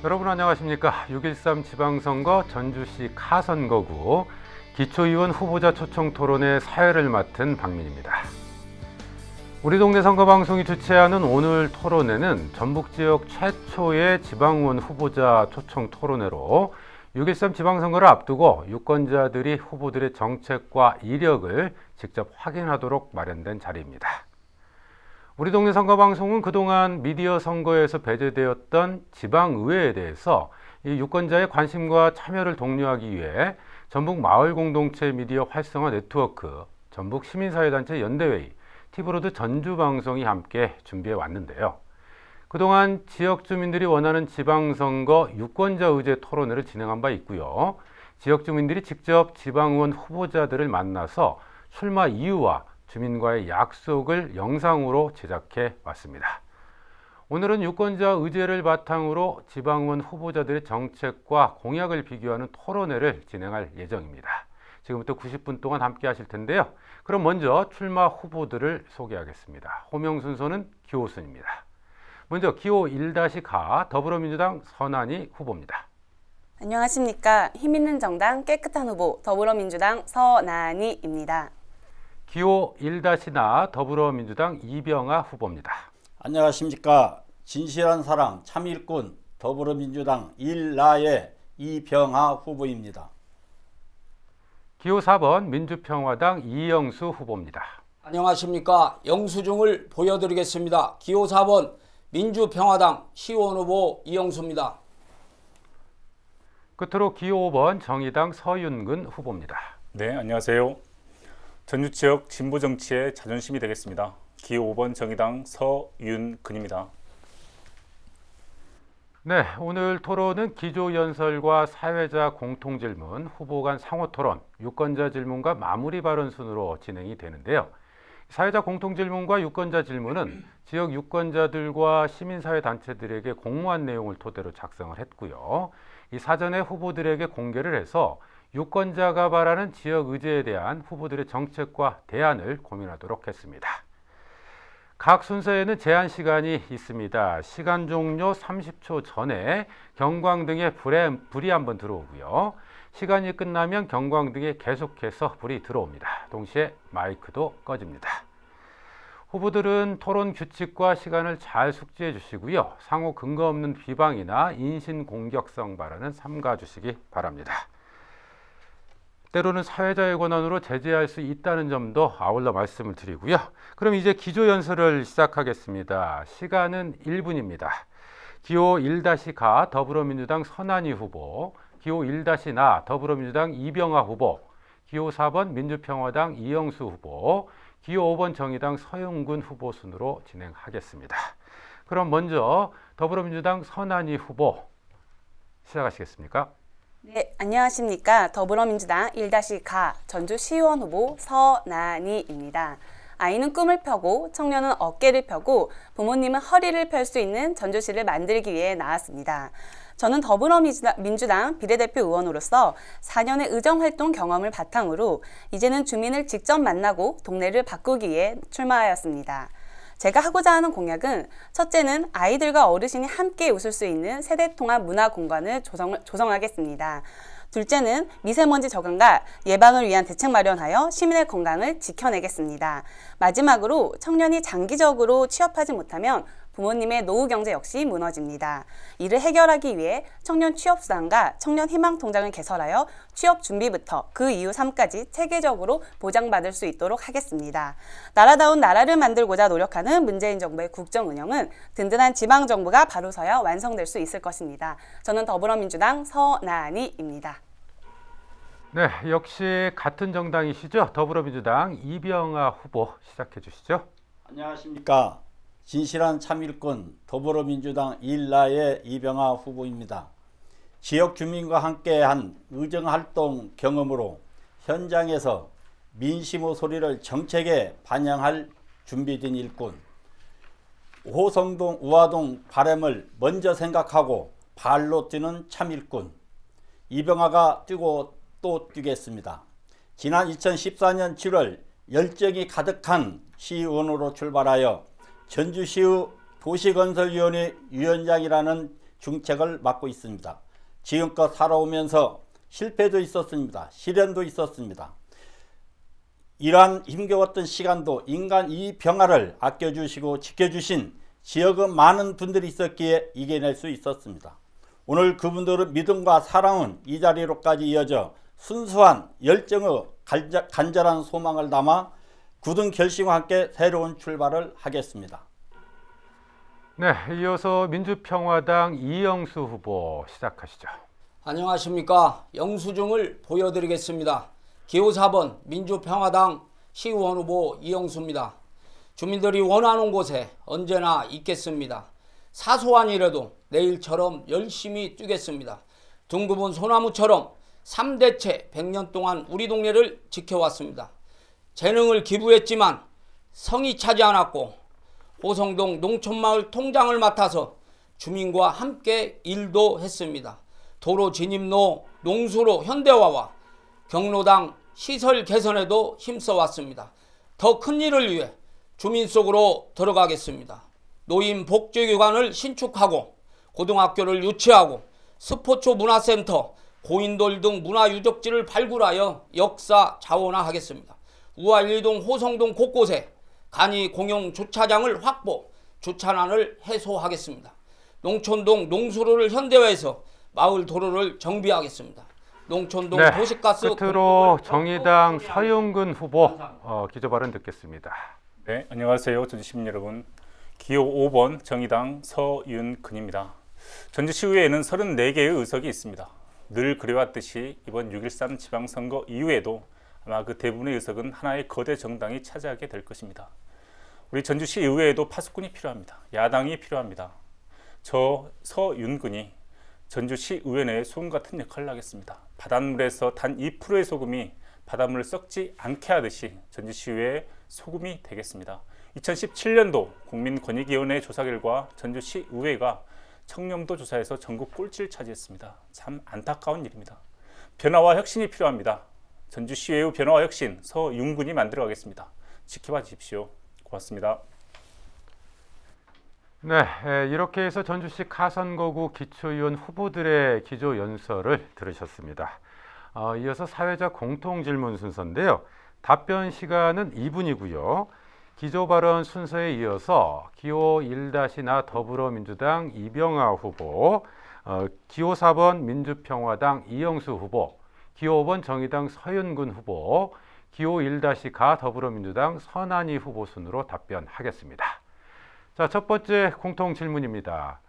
여러분 안녕하십니까. 6.13 지방선거 전주시 카선거구 기초의원 후보자 초청 토론회 사회를 맡은 박민입니다. 우리 동네 선거방송이 주최하는 오늘 토론회는 전북지역 최초의 지방의원 후보자 초청 토론회로 6.13 지방선거를 앞두고 유권자들이 후보들의 정책과 이력을 직접 확인하도록 마련된 자리입니다. 우리 동네 선거방송은 그동안 미디어 선거에서 배제되었던 지방의회에 대해서 이 유권자의 관심과 참여를 독려하기 위해 전북 마을공동체 미디어 활성화 네트워크, 전북 시민사회단체 연대회의, 티브로드 전주방송이 함께 준비해 왔는데요. 그동안 지역 주민들이 원하는 지방선거 유권자 의제 토론회를 진행한 바 있고요. 지역 주민들이 직접 지방의원 후보자들을 만나서 출마 이유와 주민과의 약속을 영상으로 제작해 왔습니다. 오늘은 유권자 의제를 바탕으로 지방의원 후보자들의 정책과 공약을 비교하는 토론회를 진행할 예정입니다. 지금부터 90분 동안 함께 하실 텐데요. 그럼 먼저 출마 후보들을 소개하겠습니다. 호명 순서는 기호순입니다. 먼저 기호 1-가 더불어민주당 선한이 후보입니다. 안녕하십니까. 힘있는 정당 깨끗한 후보 더불어민주당 서난이입니다. 기호 1-나 더불어민주당 이병아 후보입니다. 안녕하십니까. 진실한 사랑 참일꾼 더불어민주당 일라의 이병아 후보입니다. 기호 4번 민주평화당 이영수 후보입니다. 안녕하십니까. 영수증을 보여드리겠습니다. 기호 4번 민주평화당 시의원 후보 이영수입니다. 끝으로 기호 5번 정의당 서윤근 후보입니다. 네, 안녕하세요. 전주 지역 진보 정치의 자존심이 되겠습니다. 기호 5번 정의당 서윤근입니다. 네, 오늘 토론은 기조연설과 사회자 공통질문, 후보 간 상호토론, 유권자 질문과 마무리 발언 순으로 진행이 되는데요. 사회자 공통질문과 유권자 질문은 지역 유권자들과 시민사회단체들에게 공모한 내용을 토대로 작성을 했고요. 이 사전에 후보들에게 공개를 해서 유권자가 바라는 지역 의제에 대한 후보들의 정책과 대안을 고민하도록 했습니다. 각 순서에는 제한 시간이 있습니다. 시간 종료 30초 전에 경광등에 불이 한번 들어오고요. 시간이 끝나면 경광등에 계속해서 불이 들어옵니다. 동시에 마이크도 꺼집니다. 후보들은 토론 규칙과 시간을 잘 숙지해 주시고요. 상호 근거 없는 비방이나 인신공격성 발언은 삼가 주시기 바랍니다. 때로는 사회자의 권한으로 제재할 수 있다는 점도 아울러 말씀을 드리고요. 그럼 이제 기조연설을 시작하겠습니다. 시간은 1분입니다. 기호 1-가 더불어민주당 선한이 후보, 기호 1-나 더불어민주당 이병아 후보, 기호 4번 민주평화당 이영수 후보, 기호 5번 정의당 서윤근 후보 순으로 진행하겠습니다. 그럼 먼저 더불어민주당 선한이 후보 시작하시겠습니까? 네, 안녕하십니까. 더불어민주당 1-가 전주시의원 후보 서난이입니다. 아이는 꿈을 펴고 청년은 어깨를 펴고 부모님은 허리를 펼 수 있는 전주시를 만들기 위해 나왔습니다. 저는 더불어민주당 비례대표 의원으로서 4년의 의정활동 경험을 바탕으로 이제는 주민을 직접 만나고 동네를 바꾸기 위해 출마하였습니다. 제가 하고자 하는 공약은 첫째는 아이들과 어르신이 함께 웃을 수 있는 세대통합 문화공간을 조성하겠습니다. 둘째는 미세먼지 저감과 예방을 위한 대책 마련하여 시민의 건강을 지켜내겠습니다. 마지막으로 청년이 장기적으로 취업하지 못하면 부모님의 노후 경제 역시 무너집니다. 이를 해결하기 위해 청년 취업수당과 청년 희망통장을 개설하여 취업 준비부터 그 이후 삶까지 체계적으로 보장받을 수 있도록 하겠습니다. 나라다운 나라를 만들고자 노력하는 문재인 정부의 국정 운영은 든든한 지방정부가 바로 서야 완성될 수 있을 것입니다. 저는 더불어민주당 서난이입니다. 네, 역시 같은 정당이시죠? 더불어민주당 이병아 후보 시작해 주시죠. 안녕하십니까. 진실한 참일꾼 더불어민주당 일라의 이병아 후보입니다. 지역 주민과 함께한 의정활동 경험으로 현장에서 민심의 소리를 정책에 반영할 준비된 일꾼, 호성동 우화동 바람을 먼저 생각하고 발로 뛰는 참일꾼 이병아가 뛰고 또 뛰겠습니다. 지난 2014년 7월 열정이 가득한 시의원으로 출발하여 전주시의 도시건설위원회 위원장이라는 중책을 맡고 있습니다. 지금껏 살아오면서 실패도 있었습니다. 시련도 있었습니다. 이러한 힘겨웠던 시간도 인간 이 병화를 아껴주시고 지켜주신 지역의 많은 분들이 있었기에 이겨낼 수 있었습니다. 오늘 그분들의 믿음과 사랑은 이 자리로까지 이어져 순수한 열정의 간절한 소망을 담아 굳은 결심과 함께 새로운 출발을 하겠습니다. 네, 이어서 민주평화당 이영수 후보 시작하시죠. 안녕하십니까. 영수증을 보여드리겠습니다. 기호 4번 민주평화당 시의원 후보 이영수입니다. 주민들이 원하는 곳에 언제나 있겠습니다. 사소한 일에도 내일처럼 열심히 뛰겠습니다. 둥그은 소나무처럼 3대째 100년 동안 우리 동네를 지켜왔습니다. 재능을 기부했지만 성이 차지 않았고 호성동 농촌마을 통장을 맡아서 주민과 함께 일도 했습니다. 도로 진입로, 농수로 현대화와 경로당 시설 개선에도 힘써왔습니다. 더 큰 일을 위해 주민 속으로 들어가겠습니다. 노인 복지기관을 신축하고 고등학교를 유치하고 스포츠 문화센터, 고인돌 등 문화유적지를 발굴하여 역사 자원화하겠습니다. 우활리동 호성동 곳곳에 간이 공용 주차장을 확보, 주차난을 해소하겠습니다. 농촌동 농수로를 현대화해서 마을 도로를 정비하겠습니다. 농촌동 네, 도시가스 끝으로 정의당 서영근 후보 기조 발언 듣겠습니다. 네, 안녕하세요. 전주 시민 여러분. 기호 5번 정의당 서윤근입니다. 전주시의회에는 34개의 의석이 있습니다. 늘 그래왔듯이 이번 6.13 지방선거 이후에도 아마 그 대부분의 의석은 하나의 거대 정당이 차지하게 될 것입니다. 우리 전주시 의회에도 파수꾼이 필요합니다. 야당이 필요합니다. 저 서윤근이 전주시 의회 내에 소금 같은 역할을 하겠습니다. 바닷물에서 단 2%의 소금이 바닷물을 썩지 않게 하듯이 전주시의회의 소금이 되겠습니다. 2017년도 국민권익위원회 조사 결과 전주시 의회가 청렴도 조사에서 전국 꼴찌를 차지했습니다. 참 안타까운 일입니다. 변화와 혁신이 필요합니다. 전주시의회 변화와 혁신 서윤근이 만들어 가겠습니다. 지켜봐 주십시오. 고맙습니다. 네, 이렇게 해서 전주시 카선거구 기초의원 후보들의 기조 연설을 들으셨습니다. 이어서 사회자 공통질문 순서인데요. 답변 시간은 2분이고요. 기조 발언 순서에 이어서 기호 1-나 더불어민주당 이병하 후보, 기호 4번 민주평화당 이영수 후보, 기호 5번 정의당 서윤근 후보, 기호 1-가 더불어민주당 선한희 후보 순으로 답변하겠습니다. 자, 첫 번째 공통 질문입니다.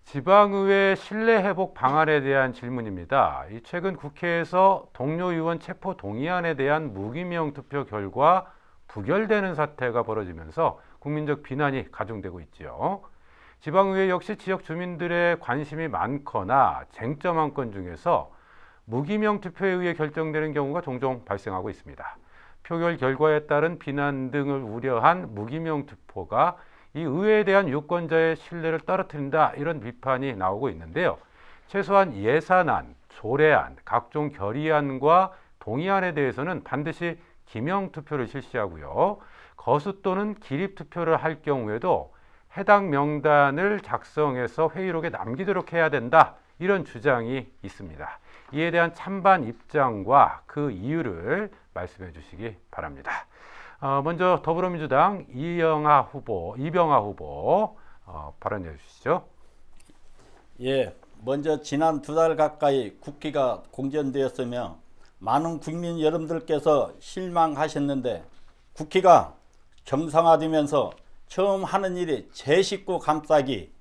지방의회 신뢰회복 방안에 대한 질문입니다. 최근 국회에서 동료 의원 체포 동의안에 대한 무기명 투표 결과 부결되는 사태가 벌어지면서 국민적 비난이 가중되고 있죠. 지방의회 역시 지역 주민들의 관심이 많거나 쟁점한 건 중에서 무기명 투표에 의해 결정되는 경우가 종종 발생하고 있습니다. 표결 결과에 따른 비난 등을 우려한 무기명 투표가 이 의회에 대한 유권자의 신뢰를 떨어뜨린다, 이런 비판이 나오고 있는데요. 최소한 예산안, 조례안, 각종 결의안과 동의안에 대해서는 반드시 기명 투표를 실시하고요. 거수 또는 기립 투표를 할 경우에도 해당 명단을 작성해서 회의록에 남기도록 해야 된다, 이런 주장이 있습니다. 이에 대한 찬반 입장과 그 이유를 말씀해 주시기 바랍니다. 먼저 더불어민주당 이병하 후보 발언해 주시죠. 예, 먼저 지난 2달 가까이 국회가 공전되었으며 많은 국민 여러분들께서 실망하셨는데, 국회가 정상화되면서 처음 하는 일이 제 식구 감싸기,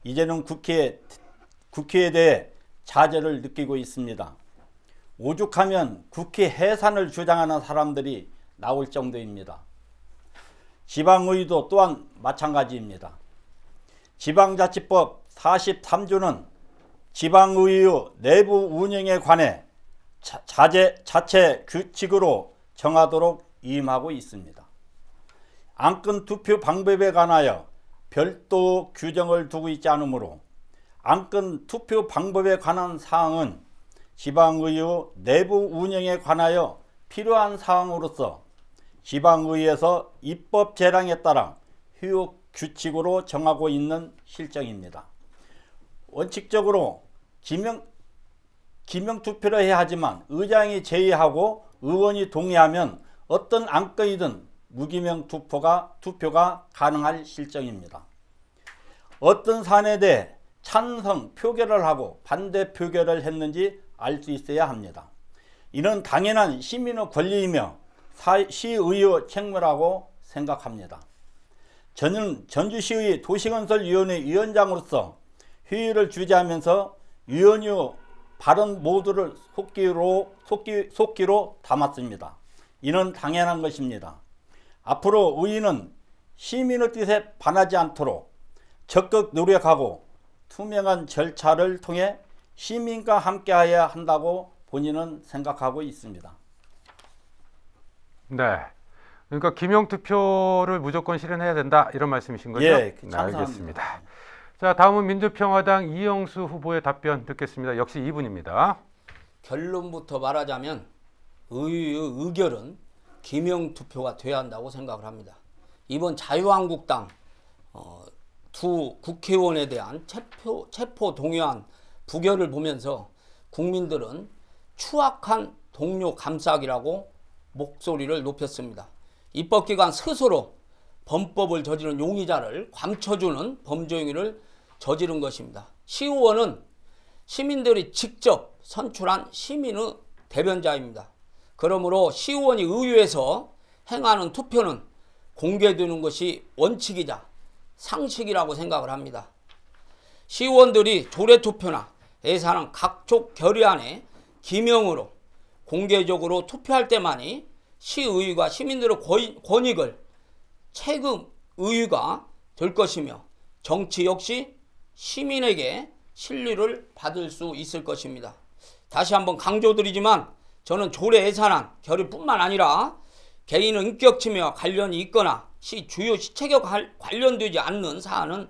이제는 국회에 대해 자제를 느끼고 있습니다. 오죽하면 국회 해산을 주장하는 사람들이 나올 정도입니다. 지방의회도 또한 마찬가지입니다. 지방자치법 43조는 지방의회 내부 운영에 관해 자체 규칙으로 정하도록 임하고 있습니다. 안건 투표 방법에 관하여 별도 규정을 두고 있지 않으므로 안건 투표 방법에 관한 사항은 지방의회 내부 운영에 관하여 필요한 사항으로서 지방의회에서 입법 재량에 따라 휴업 규칙으로 정하고 있는 실정입니다. 원칙적으로 기명 투표를 해야 하지만 의장이 제의하고 의원이 동의하면 어떤 안건이든 무기명 투표가 가능할 실정입니다. 어떤 사안에 대해 찬성 표결을 하고 반대 표결을 했는지 알 수 있어야 합니다. 이는 당연한 시민의 권리이며 시의회 책무라고 생각합니다. 저는 전주시의 도시건설위원회 위원장으로서 회의를 주재하면서 위원회 발언 모두를 속기로 담았습니다. 이는 당연한 것입니다. 앞으로 의회는 시민의 뜻에 반하지 않도록 적극 노력하고 투명한 절차를 통해 시민과 함께해야 한다고 본인은 생각하고 있습니다. 네. 그러니까 기명투표를 무조건 실현해야 된다 이런 말씀이신 거죠? 예, 네, 알겠습니다. 자, 다음은 민주평화당 이영수 후보의 답변 듣겠습니다. 역시 이분입니다. 결론부터 말하자면 의회의 의결은 기명투표가 돼야 한다고 생각을 합니다. 이번 자유한국당 두 국회의원에 대한 체포 동의안 부결을 보면서 국민들은 추악한 동료 감싸기라고 목소리를 높였습니다. 입법기관 스스로 범법을 저지른 용의자를 감춰주는 범죄행위를 저지른 것입니다. 시의원은 시민들이 직접 선출한 시민의 대변자입니다. 그러므로 시의원이 의회에서 행하는 투표는 공개되는 것이 원칙이자 상식이라고 생각을 합니다. 시의원들이 조례투표나 예산안 각종 결의안에 기명으로 공개적으로 투표할 때만이 시의회가 시민들의 권익을 책임 의회가 될 것이며 정치 역시 시민에게 신뢰를 받을 수 있을 것입니다. 다시 한번 강조드리지만 저는 조례 예산안 결의뿐만 아니라 개인의 인격 침해와 관련이 있거나 주요 시책에 관련되지 않는 사안은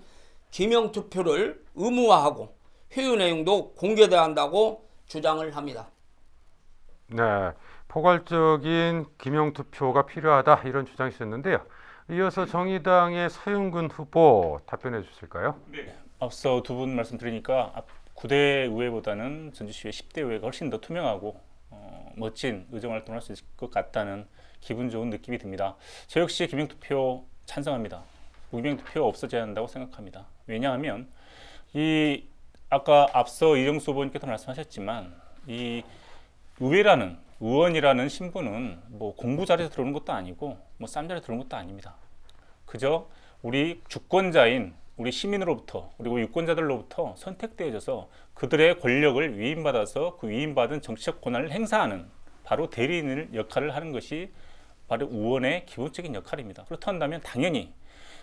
기명투표를 의무화하고 회의 내용도 공개돼야 한다고 주장을 합니다. 네, 포괄적인 기명투표가 필요하다 이런 주장이셨는데요. 이어서 정의당의 서윤근 후보 답변해 주실까요? 네. 앞서 두 분 말씀드리니까 9대 의회보다는 전주시의 10대 의회가 훨씬 더 투명하고 멋진 의정활동을 할 수 있을 것 같다는 기분 좋은 느낌이 듭니다. 저 역시 기명투표 찬성합니다. 무기명투표 없어져야 한다고 생각합니다. 왜냐하면 이 아까 앞서 이정수 후보님께서 말씀하셨지만 이 의원이라는 신분은 뭐 공부 잘해서 들어오는 것도 아니고 뭐 쌈자리에 들어오는 것도 아닙니다. 그저 우리 주권자인 우리 시민으로부터 그리고 유권자들로부터 선택되어져서 그들의 권력을 위임받아서 그 위임받은 정치적 권한을 행사하는 바로 대리인의 역할을 하는 것이 바로 의원의 기본적인 역할입니다. 그렇다면 당연히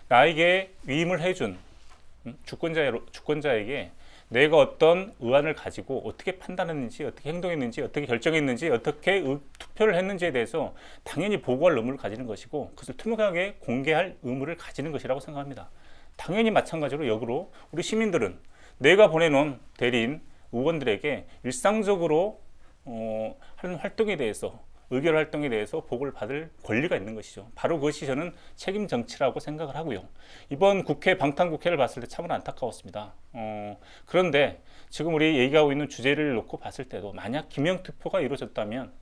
나에게 위임을 해준 주권자에게 내가 어떤 의안을 가지고 어떻게 판단했는지, 어떻게 행동했는지, 어떻게 결정했는지, 어떻게 투표를 했는지에 대해서 당연히 보고할 의무를 가지는 것이고 그것을 투명하게 공개할 의무를 가지는 것이라고 생각합니다. 당연히 마찬가지로 역으로 우리 시민들은 내가 보내놓은 대리인 의원들에게 일상적으로 하는 활동에 대해서 의결 활동에 대해서 보고를 받을 권리가 있는 것이죠. 바로 그것이 저는 책임 정치라고 생각을 하고요. 이번 국회 방탄국회를 봤을 때 참으로 안타까웠습니다. 그런데 지금 우리 얘기하고 있는 주제를 놓고 봤을 때도 만약 기명투표가 이루어졌다면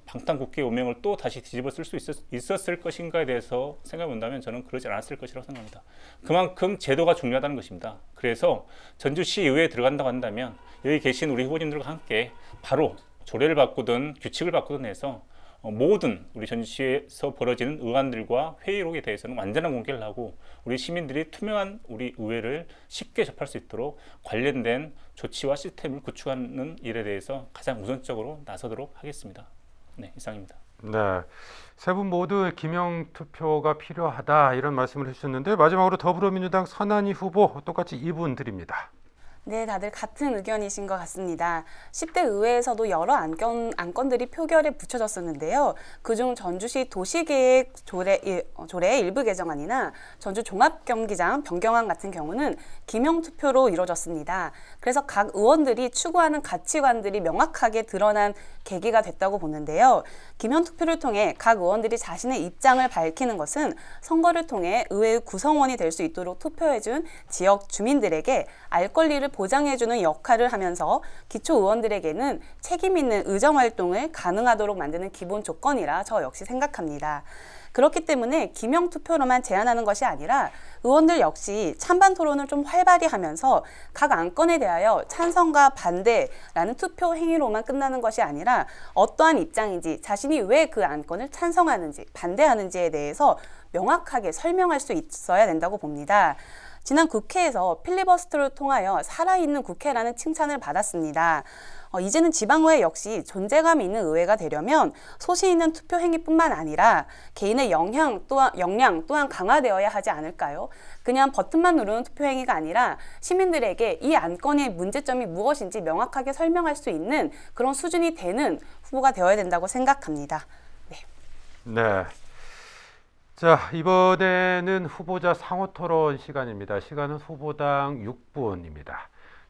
방탄국회 오명을 또 다시 뒤집어 쓸 수 있었을 것인가에 대해서 생각해 본다면 저는 그러지 않았을 것이라고 생각합니다. 그만큼 제도가 중요하다는 것입니다. 그래서 전주시 의회에 들어간다고 한다면 여기 계신 우리 후보님들과 함께 바로 조례를 바꾸든 규칙을 바꾸든 해서 모든 우리 전주시에서 벌어지는 의안들과 회의록에 대해서는 완전한 공개를 하고 우리 시민들이 투명한 우리 의회를 쉽게 접할 수 있도록 관련된 조치와 시스템을 구축하는 일에 대해서 가장 우선적으로 나서도록 하겠습니다. 네, 이상입니다. 네, 세 분 모두 기명투표가 필요하다 이런 말씀을 해주셨는데 마지막으로 더불어민주당 선한희 후보 똑같이 이분 드립니다. 네, 다들 같은 의견이신 것 같습니다. 10대 의회에서도 여러 안건들이 표결에 붙여졌었는데요. 그중 전주시 도시계획 조례의 일부 개정안이나 전주 종합경기장 변경안 같은 경우는 기명투표로 이루어졌습니다. 그래서 각 의원들이 추구하는 가치관들이 명확하게 드러난 계기가 됐다고 보는데요. 기명투표를 통해 각 의원들이 자신의 입장을 밝히는 것은 선거를 통해 의회의 구성원이 될 수 있도록 투표해준 지역 주민들에게 알 권리를 보장해주는 역할을 하면서 기초 의원들에게는 책임 있는 의정활동을 가능하도록 만드는 기본 조건이라 저 역시 생각합니다. 그렇기 때문에 기명 투표로만 제한하는 것이 아니라 의원들 역시 찬반 토론을 좀 활발히 하면서 각 안건에 대하여 찬성과 반대라는 투표 행위로만 끝나는 것이 아니라 어떠한 입장인지, 자신이 왜 그 안건을 찬성하는지 반대하는지에 대해서 명확하게 설명할 수 있어야 된다고 봅니다. 지난 국회에서 필리버스터를 통하여 살아있는 국회라는 칭찬을 받았습니다. 이제는 지방의회 역시 존재감 있는 의회가 되려면 소신 있는 투표 행위뿐만 아니라 개인의 역량 또한 강화되어야 하지 않을까요? 그냥 버튼만 누르는 투표 행위가 아니라 시민들에게 이 안건의 문제점이 무엇인지 명확하게 설명할 수 있는 그런 수준이 되는 후보가 되어야 된다고 생각합니다. 네. 자, 이번에는 후보자 상호 토론 시간입니다. 시간은 후보당 6분입니다.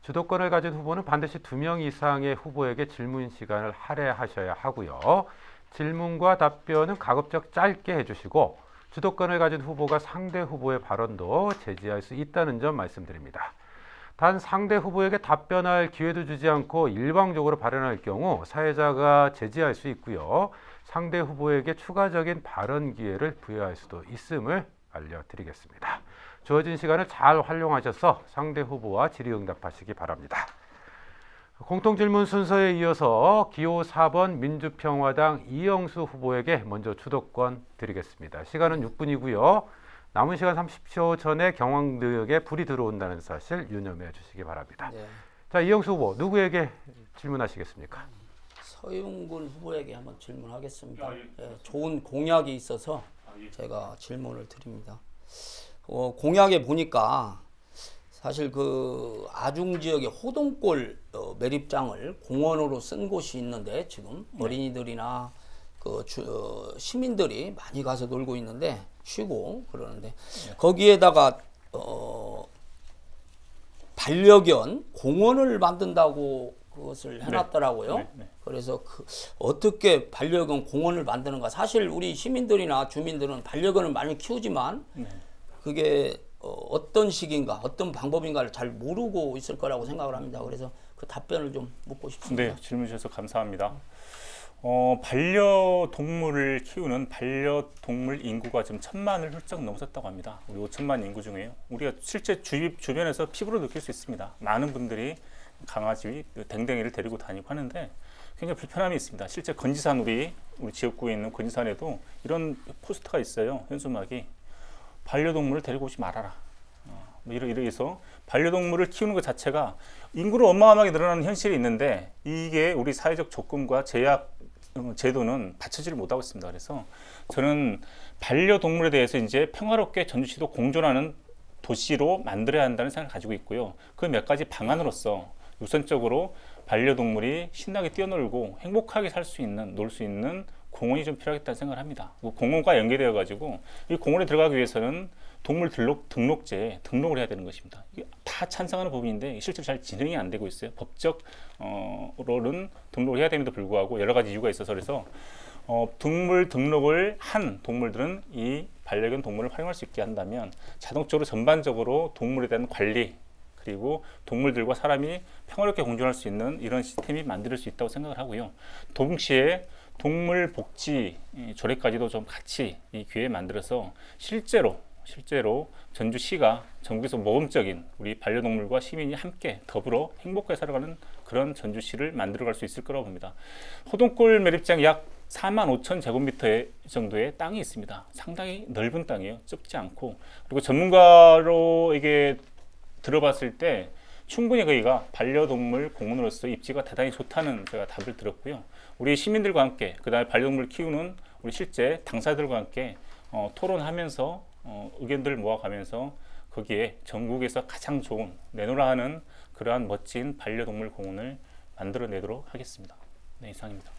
주도권을 가진 후보는 반드시 2명 이상의 후보에게 질문 시간을 할애하셔야 하고요. 질문과 답변은 가급적 짧게 해주시고 주도권을 가진 후보가 상대 후보의 발언도 제지할 수 있다는 점 말씀드립니다. 단 상대 후보에게 답변할 기회도 주지 않고 일방적으로 발언할 경우 사회자가 제지할 수 있고요. 상대 후보에게 추가적인 발언 기회를 부여할 수도 있음을 알려드리겠습니다. 주어진 시간을 잘 활용하셔서 상대 후보와 질의응답하시기 바랍니다. 공통질문 순서에 이어서 기호 4번 민주평화당 이영수 후보에게 먼저 주도권 드리겠습니다. 시간은 6분이고요. 남은 시간 30초 전에 경황등에 불이 들어온다는 사실 유념해 주시기 바랍니다. 네. 자, 이영수 후보 누구에게 질문하시겠습니까? 서윤근 후보에게 한번 질문하겠습니다. 좋은 공약이 있어서 제가 질문을 드립니다. 공약에 보니까 사실 그 아중 지역의 호동골 매립장을 공원으로 쓴 곳이 있는데 지금 어린이들이나 그 시민들이 많이 가서 놀고 있는데 쉬고 그러는데 거기에다가 반려견 공원을 만든다고 그것을 해놨더라고요. 그래서 어떻게 반려견 공원을 만드는가. 사실 우리 시민들이나 주민들은 반려견을 많이 키우지만 그게 어떤 식인가 어떤 방법인가를 잘 모르고 있을 거라고 생각을 합니다. 그래서 그 답변을 좀 묻고 싶습니다. 네, 질문 주셔서 감사합니다. 반려동물을 키우는 반려동물 인구가 지금 1000만을 훌쩍 넘어섰다고 합니다. 우리 5천만 인구 중에요. 우리가 실제 주변에서 피부로 느낄 수 있습니다. 많은 분들이 강아지, 댕댕이를 데리고 다니고 하는데 굉장히 불편함이 있습니다. 실제 건지산 우리 지역구에 있는 건지산에도 이런 포스터가 있어요. 현수막이 반려동물을 데리고 오지 말아라. 이래서 반려동물을 키우는 것 자체가 인구를 어마어마하게 늘어나는 현실이 있는데 이게 우리 사회적 조건과 제약 제도는 받쳐지를 못하고 있습니다. 그래서 저는 반려동물에 대해서 이제 평화롭게 전주시도 공존하는 도시로 만들어야 한다는 생각을 가지고 있고요. 그 몇 가지 방안으로서 우선적으로 반려동물이 신나게 뛰어놀고 행복하게 살 수 있는, 놀 수 있는 공원이 좀 필요하겠다는 생각을 합니다. 공원과 연계되어 가지고 이 공원에 들어가기 위해서는 동물 등록제에 등록을 해야 되는 것입니다. 이게 다 찬성하는 부분인데 실제로 잘 진행이 안 되고 있어요. 법적으로는 등록을 해야 됨에도 불구하고 여러 가지 이유가 있어서 그래서 동물 등록을 한 동물들은 이 반려견 동물을 활용할 수 있게 한다면 자동적으로 전반적으로 동물에 대한 관리 그리고 동물들과 사람이 평화롭게 공존할 수 있는 이런 시스템이 만들 수 있다고 생각을 하고요. 동시에 동물 복지 조례까지도 좀 같이 이 기회에 만들어서 실제로 전주시가 전국에서 모범적인 우리 반려동물과 시민이 함께 더불어 행복하게 살아가는 그런 전주시를 만들어갈 수 있을 거라고 봅니다. 호동골 매립장 약 45,000제곱미터 정도의 땅이 있습니다. 상당히 넓은 땅이에요. 좁지 않고 그리고 전문가로 이게 들어봤을 때 충분히 거기가 반려동물 공원으로서 입지가 대단히 좋다는 제가 답을 들었고요. 우리 시민들과 함께 그 다음에 반려동물 키우는 우리 실제 당사자들과 함께 토론하면서 의견들을 모아가면서 거기에 전국에서 가장 좋은 내노라 하는 그러한 멋진 반려동물 공원을 만들어내도록 하겠습니다. 네, 이상입니다.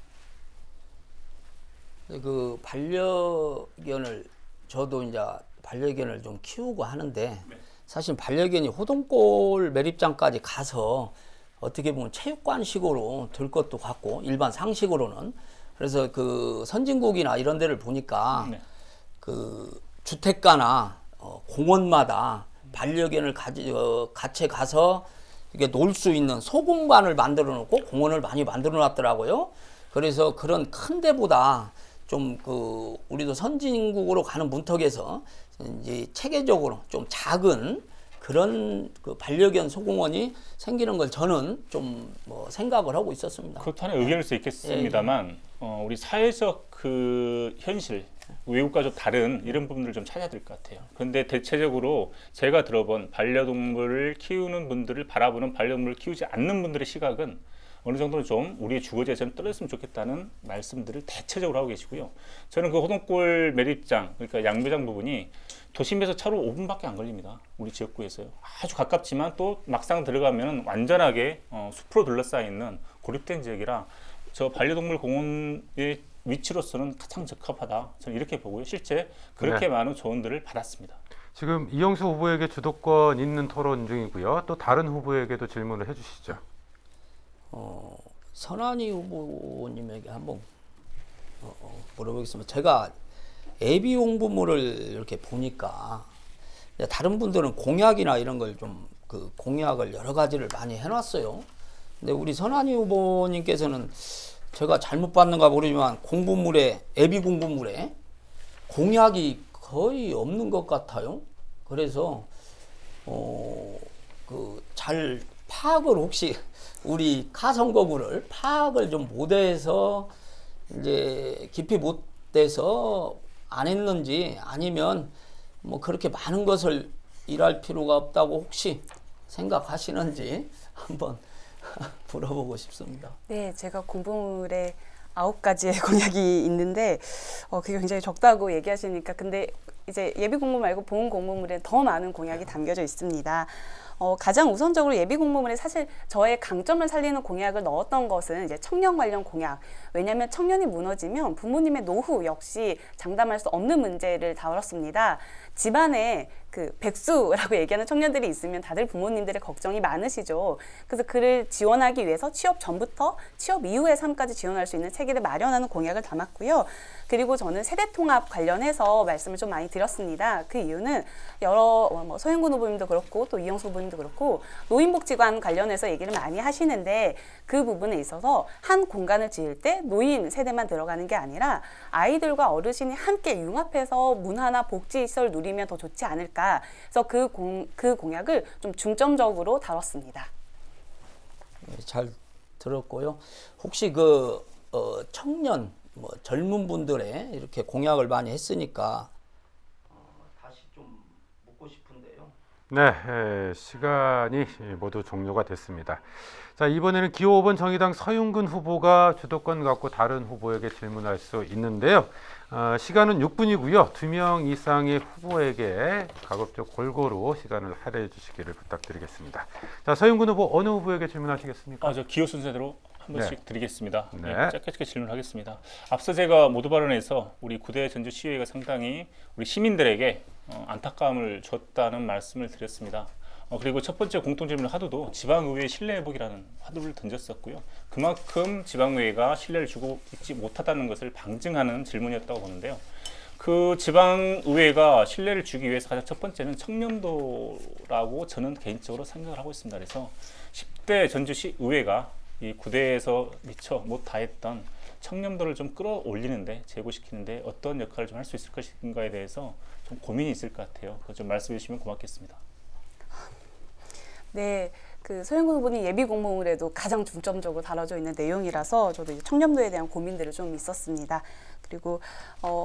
그 반려견을 저도 이제 반려견을 좀 키우고 하는데 사실 반려견이 호동골 매립장까지 가서 어떻게 보면 체육관식으로 될 것도 같고 일반 상식으로는 그래서 그 선진국이나 이런 데를 보니까 그 주택가나 공원마다 반려견을 같이 가서 이게 놀 수 있는 소공간을 만들어 놓고 공원을 많이 만들어 놨더라고요. 그래서 그런 큰 데보다 좀 그 우리도 선진국으로 가는 문턱에서 이제 체계적으로 좀 작은 그런 그 반려견 소공원이 생기는 걸 저는 좀 뭐 생각을 하고 있었습니다. 그것도 하나 의견일 수 있겠습니다만 우리 사회적 그 현실 외국과 좀 다른 이런 부분들을 좀 찾아야 될 것 같아요. 그런데 대체적으로 제가 들어본 반려동물을 키우는 분들을 바라보는 반려동물을 키우지 않는 분들의 시각은 어느 정도는 좀 우리의 주거지에 좀 떨어졌으면 좋겠다는 말씀들을 대체적으로 하고 계시고요. 저는 그 호동골 매립장, 그러니까 양묘장 부분이 도심에서 차로 5분밖에 안 걸립니다. 우리 지역구에서요. 아주 가깝지만 또 막상 들어가면 완전하게 숲으로 둘러싸여 있는 고립된 지역이라 저 반려동물 공원의 위치로서는 가장 적합하다. 저는 이렇게 보고요. 실제 그렇게 많은 조언들을 받았습니다. 지금 이영수 후보에게 주도권 있는 토론 중이고요. 또 다른 후보에게도 질문을 해주시죠. 선한이 후보님에게 한번 물어보겠습니다. 제가 예비 홍보물을 이렇게 보니까 다른 분들은 공약이나 이런 걸 좀 그 공약을 여러 가지를 많이 해놨어요. 근데 우리 선한이 후보님께서는 제가 잘못 봤는가 모르지만 공부물에 예비 공부물에 공약이 거의 없는 것 같아요. 그래서 그 잘 파악을 혹시 우리 카선거구를 파악을 좀 못해서 이제 깊이 못돼서 안 했는지 아니면 뭐 그렇게 많은 것을 일할 필요가 없다고 혹시 생각하시는지 한번 물어보고 싶습니다. 네, 제가 공부물에 9가지의 공약이 있는데 그게 굉장히 적다고 얘기하시니까 근데 이제 예비 공부 말고 보훈 공부물에 더 많은 공약이 담겨져 있습니다. 가장 우선적으로 예비 공부물에 사실 저의 강점을 살리는 공약을 넣었던 것은 이제 청년 관련 공약. 왜냐하면 청년이 무너지면 부모님의 노후 역시 장담할 수 없는 문제를 다뤘습니다. 집안에 그 백수라고 얘기하는 청년들이 있으면 다들 부모님들의 걱정이 많으시죠. 그래서 그를 지원하기 위해서 취업 전부터 취업 이후의 삶까지 지원할 수 있는 체계를 마련하는 공약을 담았고요. 그리고 저는 세대통합 관련해서 말씀을 좀 많이 드렸습니다. 그 이유는 여러 서영군 후보님도 그렇고 또 이영수 후보님도 그렇고 노인복지관 관련해서 얘기를 많이 하시는데 그 부분에 있어서 한 공간을 지을 때 노인 세대만 들어가는 게 아니라 아이들과 어르신이 함께 융합해서 문화나 복지시설 누리면 더 좋지 않을까. 그래서 그 공약을 좀 중점적으로 다뤘습니다. 네, 잘 들었고요. 혹시 그 청년 뭐 젊은 분들의 이렇게 공약을 많이 했으니까 다시 좀 묻고 싶은데요. 네, 시간이 모두 종료가 됐습니다. 자, 이번에는 기호 5번 정의당 서윤근 후보가 주도권 갖고 다른 후보에게 질문할 수 있는데요. 시간은 6분이고요. 2명 이상의 후보에게 가급적 골고루 시간을 할애해 주시기를 부탁드리겠습니다. 자, 서윤근 후보 어느 후보에게 질문하시겠습니까? 저 기호 순서대로 한 번씩 드리겠습니다. 네. 짧게 질문하겠습니다. 앞서 제가 모두 발언에서 우리 9대 전주시의회가 상당히 우리 시민들에게 안타까움을 줬다는 말씀을 드렸습니다. 그리고 첫 번째 공통질문 화두도 지방의회 신뢰회복이라는 화두를 던졌었고요. 그만큼 지방의회가 신뢰를 주고 있지 못하다는 것을 방증하는 질문이었다고 보는데요. 그 지방의회가 신뢰를 주기 위해서 가장 첫 번째는 청렴도라고 저는 개인적으로 생각을 하고 있습니다. 그래서 10대 전주시 의회가 이 9대에서 미처 못 다했던 청렴도를 좀 끌어올리는데 제고시키는데 어떤 역할을 좀 할 수 있을 것인가에 대해서 좀 고민이 있을 것 같아요. 그거 좀 말씀해 주시면 고맙겠습니다. 네, 그 서영군 후보님 예비 공보물에도 가장 중점적으로 다뤄져 있는 내용이라서 저도 이제 청렴도에 대한 고민들이 좀 있었습니다. 그리고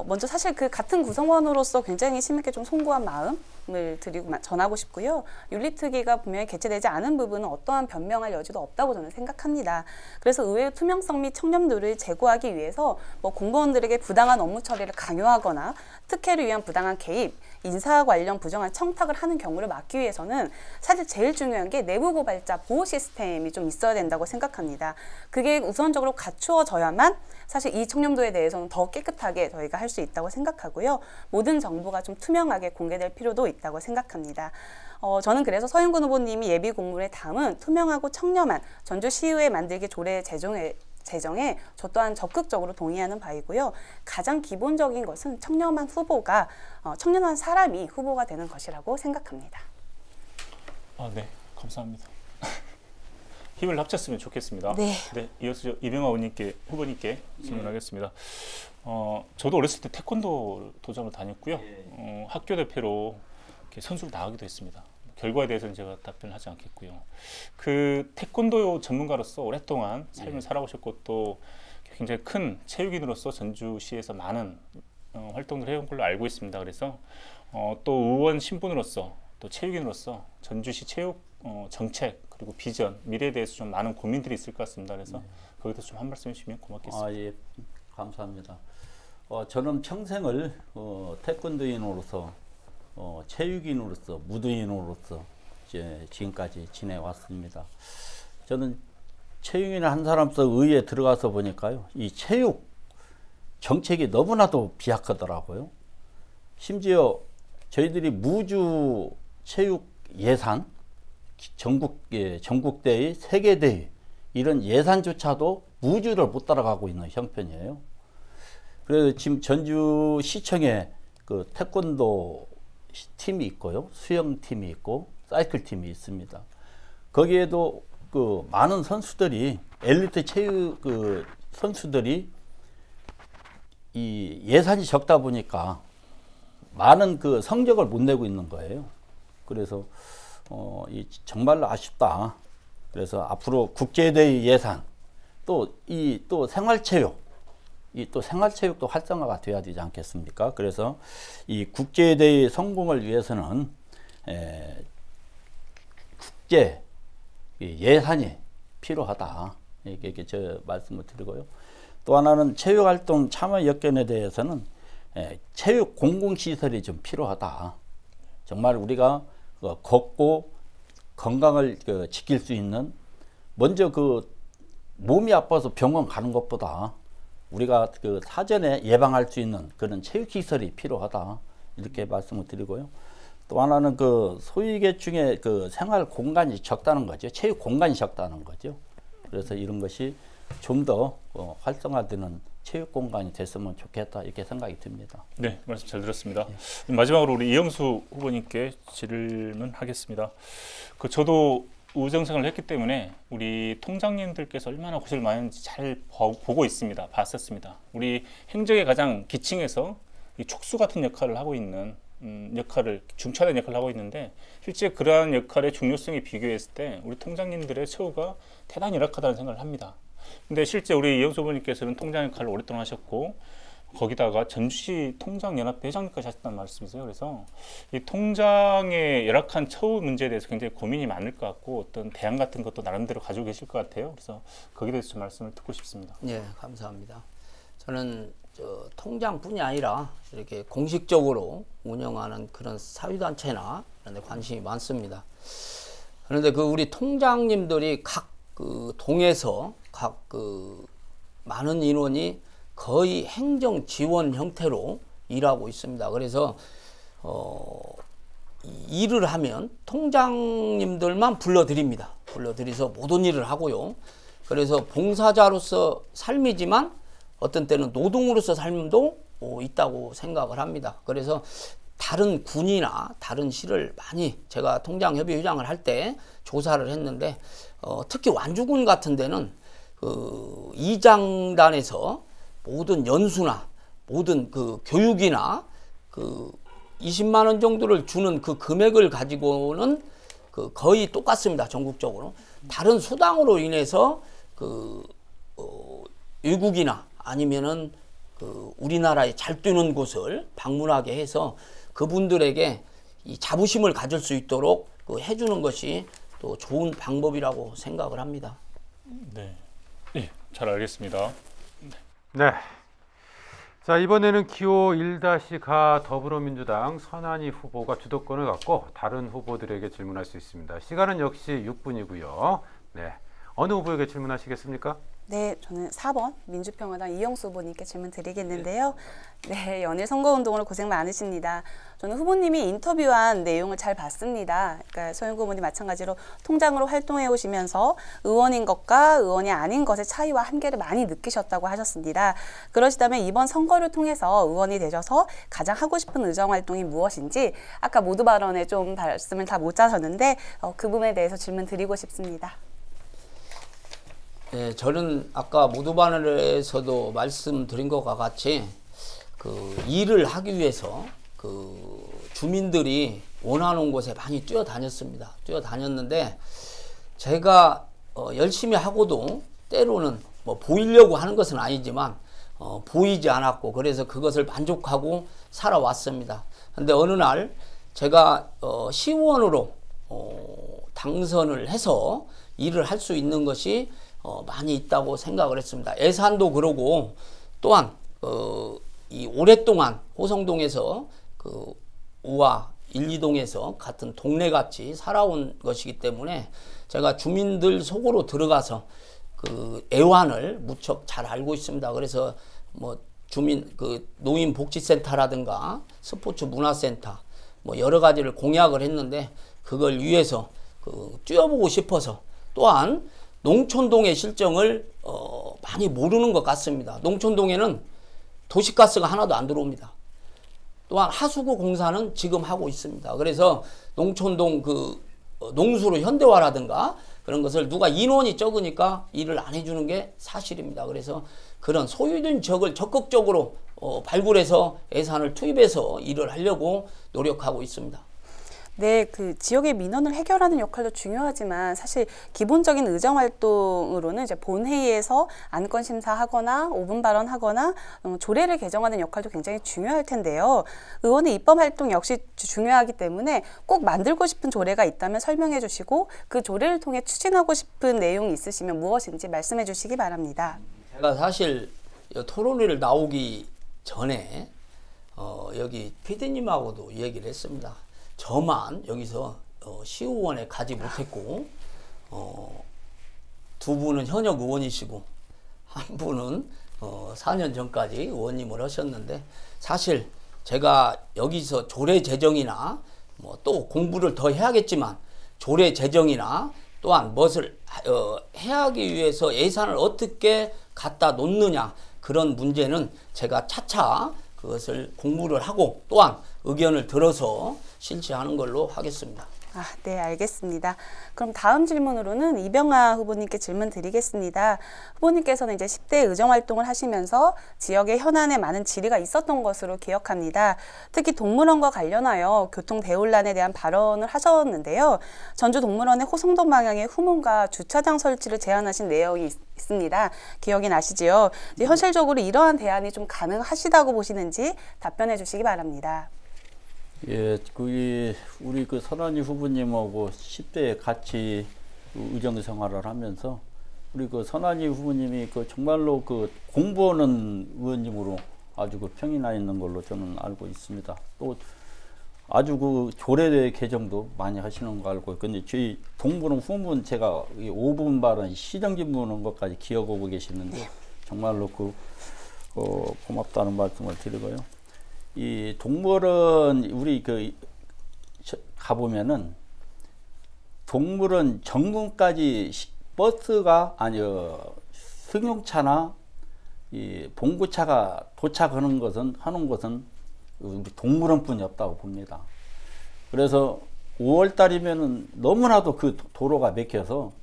먼저 사실 그 같은 구성원으로서 굉장히 심하게 좀 송구한 마음을 전하고 싶고요. 윤리특위가 분명히 개최되지 않은 부분은 어떠한 변명할 여지도 없다고 저는 생각합니다. 그래서 의회의 투명성 및 청렴도를 제고하기 위해서 공무원들에게 부당한 업무 처리를 강요하거나 특혜를 위한 부당한 개입, 인사 관련 부정한 청탁을 하는 경우를 막기 위해서는 사실 제일 중요한 게 내부 고발자 보호 시스템이 좀 있어야 된다고 생각합니다. 그게 우선적으로 갖추어져야만 사실 이 청렴도에 대해서는 더 깨끗하게 저희가 할 수 있다고 생각하고요. 모든 정보가 좀 투명하게 공개될 필요도 있다고 생각합니다. 저는 그래서 서윤근 후보님이 예비 공문에 담은 투명하고 청렴한 전주시의회 만들기 조례 제정에 저 또한 적극적으로 동의하는 바이고요. 가장 기본적인 것은 청렴한 후보가 청렴한 사람이 후보가 되는 것이라고 생각합니다. 네, 감사합니다. 힘을 합쳤으면 좋겠습니다. 네. 네, 이어서 이병화 후보님께 질문하겠습니다. 저도 어렸을 때 태권도 도장을 다녔고요. 학교 대표로 이렇게 선수로 나가기도 했습니다. 결과에 대해서는 제가 답변하지 않겠고요. 그 태권도 전문가로서 오랫동안 삶을 살아오셨고 또 굉장히 큰 체육인으로서 전주시에서 많은 활동을 해온 걸로 알고 있습니다. 그래서 또 의원 신분으로서 또 체육인으로서 전주시 체육 정책 그리고 비전, 미래에 대해서 좀 많은 고민들이 있을 것 같습니다. 그래서 거기서 좀 한 말씀 해주시면 고맙겠습니다. 예, 감사합니다. 저는 평생을 태권도인으로서 체육인으로서 무도인으로서 지금까지 지내왔습니다. 저는 체육인 한 사람으로서 의회에 들어가서 보니까요, 이 체육 정책이 너무나도 비약하더라고요. 심지어 저희들이 무주 체육 예산, 전국대회, 세계대회 이런 예산조차도 무주를 못 따라가고 있는 형편이에요. 그래서 지금 전주시청에 그 태권도 팀이 있고요, 수영팀이 있고 사이클 팀이 있습니다. 거기에도 그 많은 선수들이 엘리트 체육 선수들이 이 예산이 적다 보니까 많은 그 성적을 못 내고 있는 거예요. 그래서 정말로 아쉽다. 그래서 앞으로 국제대회 예산 또 생활체육 또 생활체육도 활성화가 돼야 되지 않겠습니까? 그래서 이 국제대회 성공을 위해서는 국제 예산이 필요하다. 이렇게 저 말씀을 드리고요. 또 하나는 체육활동 참여 여건에 대해서는 체육 공공시설이 좀 필요하다. 정말 우리가 걷고 건강을 지킬 수 있는, 먼저 그 몸이 아파서 병원 가는 것보다 우리가 그 사전에 예방할 수 있는 그런 체육시설이 필요하다. 이렇게 말씀을 드리고요. 또 하나는 그 소위계층의 그 생활 공간이 적다는 거죠. 체육 공간이 적다는 거죠. 그래서 이런 것이 좀 더 활성화되는 체육 공간이 됐으면 좋겠다, 이렇게 생각이 듭니다. 네, 말씀 잘 들었습니다. 마지막으로 우리 이영수 후보님께 질문하겠습니다. 저도 의정생활을 했기 때문에 우리 통장님들께서 얼마나 고생을 많이 했는지 잘 보고 있습니다. 봤었습니다. 우리 행정의 가장 기층에서 이 촉수 같은 역할을 하고 있는 중차대한 역할을 하고 있는데, 실제 그러한 역할의 중요성에 비교했을 때 우리 통장님들의 처우가 대단히 열악하다는 생각을 합니다. 근데 실제 우리 이영수 후보님께서는 통장 역할을 오랫동안 하셨고, 거기다가 전주시 통장연합회 회장님까지 하셨다는 말씀이세요. 그래서 이 통장의 열악한 처우 문제에 대해서 굉장히 고민이 많을 것 같고, 어떤 대안 같은 것도 나름대로 가지고 계실 것 같아요. 그래서 거기에 대해서 좀 말씀을 듣고 싶습니다. 네, 감사합니다. 저는 통장뿐이 아니라 이렇게 공식적으로 운영하는 그런 사회단체나 그런 데 관심이 많습니다. 그런데 우리 통장님들이 각 동에서 각 많은 인원이 거의 행정 지원 형태로 일하고 있습니다. 그래서 일을 하면 통장님들만 불러드립니다. 불러드려서 모든 일을 하고요. 그래서 봉사자로서 삶이지만 어떤 때는 노동으로서 삶도 있다고 생각을 합니다. 그래서 다른 군이나 다른 시를 많이 제가 통장협의회장을 할 때 조사를 했는데, 특히 완주군 같은 데는 이장단에서 모든 연수나 모든 교육이나 20만 원 정도를 주는 그 금액을 가지고는 거의 똑같습니다. 전국적으로. 다른 수당으로 인해서 외국이나 아니면은 우리나라에 잘 뛰는 곳을 방문하게 해서 그분들에게 이 자부심을 가질 수 있도록 해주는 것이 또 좋은 방법이라고 생각을 합니다. 네, 잘 알겠습니다. 네. 자, 이번에는 기호 1-가 더불어민주당 선한희 후보가 주도권을 갖고 다른 후보들에게 질문할 수 있습니다. 시간은 역시 6분이고요. 네. 어느 후보에게 질문하시겠습니까? 네, 저는 4번 민주평화당 이영수 후보님께 질문 드리겠는데요. 네, 연일 선거운동으로 고생 많으십니다. 저는 후보님이 인터뷰한 내용을 잘 봤습니다. 그러니까 서영구 후보님 마찬가지로 통장으로 활동해 오시면서 의원인 것과 의원이 아닌 것의 차이와 한계를 많이 느끼셨다고 하셨습니다. 그러시다면 이번 선거를 통해서 의원이 되셔서 가장 하고 싶은 의정활동이 무엇인지, 아까 모두 발언에 좀 말씀을 다 못 짜셨는데 그 부분에 대해서 질문 드리고 싶습니다. 네, 저는 아까 모두바늘에서도 말씀드린 것과 같이 그 일을 하기 위해서 그 주민들이 원하는 곳에 많이 뛰어다녔습니다. 뛰어다녔는데 제가 열심히 하고도 때로는 뭐 보이려고 하는 것은 아니지만 보이지 않았고 그래서 그것을 만족하고 살아왔습니다. 근데 어느 날 제가 시의원으로 당선을 해서 일을 할 수 있는 것이 많이 있다고 생각을 했습니다. 예산도 그러고 또한 이 오랫동안 호성동에서 그 우와 1, 2동에서 같은 동네같이 살아온 것이기 때문에 제가 주민들 속으로 들어가서 그 애환을 무척 잘 알고 있습니다. 그래서 뭐 주민 그 노인복지센터라든가 스포츠 문화센터 뭐 여러 가지를 공약을 했는데 그걸 위해서 그 뛰어보고 싶어서 또한 농촌동의 실정을 많이 모르는 것 같습니다. 농촌동에는 도시가스가 하나도 안 들어옵니다. 또한 하수구 공사는 지금 하고 있습니다. 그래서 농촌동 그 농수로 현대화라든가 그런 것을 누가 인원이 적으니까 일을 안 해주는 게 사실입니다. 그래서 그런 소유된 지역을 적극적으로 발굴해서 예산을 투입해서 일을 하려고 노력하고 있습니다. 네, 그 지역의 민원을 해결하는 역할도 중요하지만 사실 기본적인 의정 활동으로는 이제 본회의에서 안건 심사하거나 5분 발언하거나 조례를 개정하는 역할도 굉장히 중요할 텐데요. 의원의 입법 활동 역시 중요하기 때문에 꼭 만들고 싶은 조례가 있다면 설명해 주시고 그 조례를 통해 추진하고 싶은 내용이 있으시면 무엇인지 말씀해 주시기 바랍니다. 제가 사실 토론회를 나오기 전에 여기 PD님하고도 얘기를 했습니다. 저만 여기서 시의원에 가지 못했고 두 분은 현역 의원이시고 한 분은 4년 전까지 의원님을 하셨는데 사실 제가 여기서 조례 제정이나 뭐 또 공부를 더 해야겠지만 조례 제정이나 또한 무엇을 해야 하기 위해서 예산을 어떻게 갖다 놓느냐 그런 문제는 제가 차차 그것을 공부를 하고 또한 의견을 들어서 실시하는 걸로 하겠습니다. 네, 알겠습니다. 그럼 다음 질문으로는 이병하 후보님께 질문 드리겠습니다. 후보님께서는 이제 10대 의정활동을 하시면서 지역의 현안에 많은 질의가 있었던 것으로 기억합니다. 특히 동물원과 관련하여 교통 대혼란에 대한 발언을 하셨는데요. 전주동물원의 호성동 방향의 후문과 주차장 설치를 제안하신 내용이 있습니다. 기억이 나시지요? 이제 현실적으로 이러한 대안이 좀 가능하시다고 보시는지 답변해 주시기 바랍니다. 예, 우리 그 선한이 후보님하고 10대에 같이 의정 생활을 하면서 우리 그 선한이 후보님이 그 정말로 그 공부하는 의원님으로 아주 그 평이 나 있는 걸로 저는 알고 있습니다. 또 아주 그 조례 개정도 많이 하시는 거 알고, 근데 저희 동물원 후문 제가 5분 발언 시정진문한 것까지 기억하고 계시는데 정말로 고맙다는 말씀을 드리고요. 이 동물원 우리 가보면은 동물원 정문까지 버스가 승용차나 이 봉구차가 도착하는 하는 것은 우리 동물원뿐이 없다고 봅니다. 그래서 5월 달이면은 너무나도 그 도로가 막혀서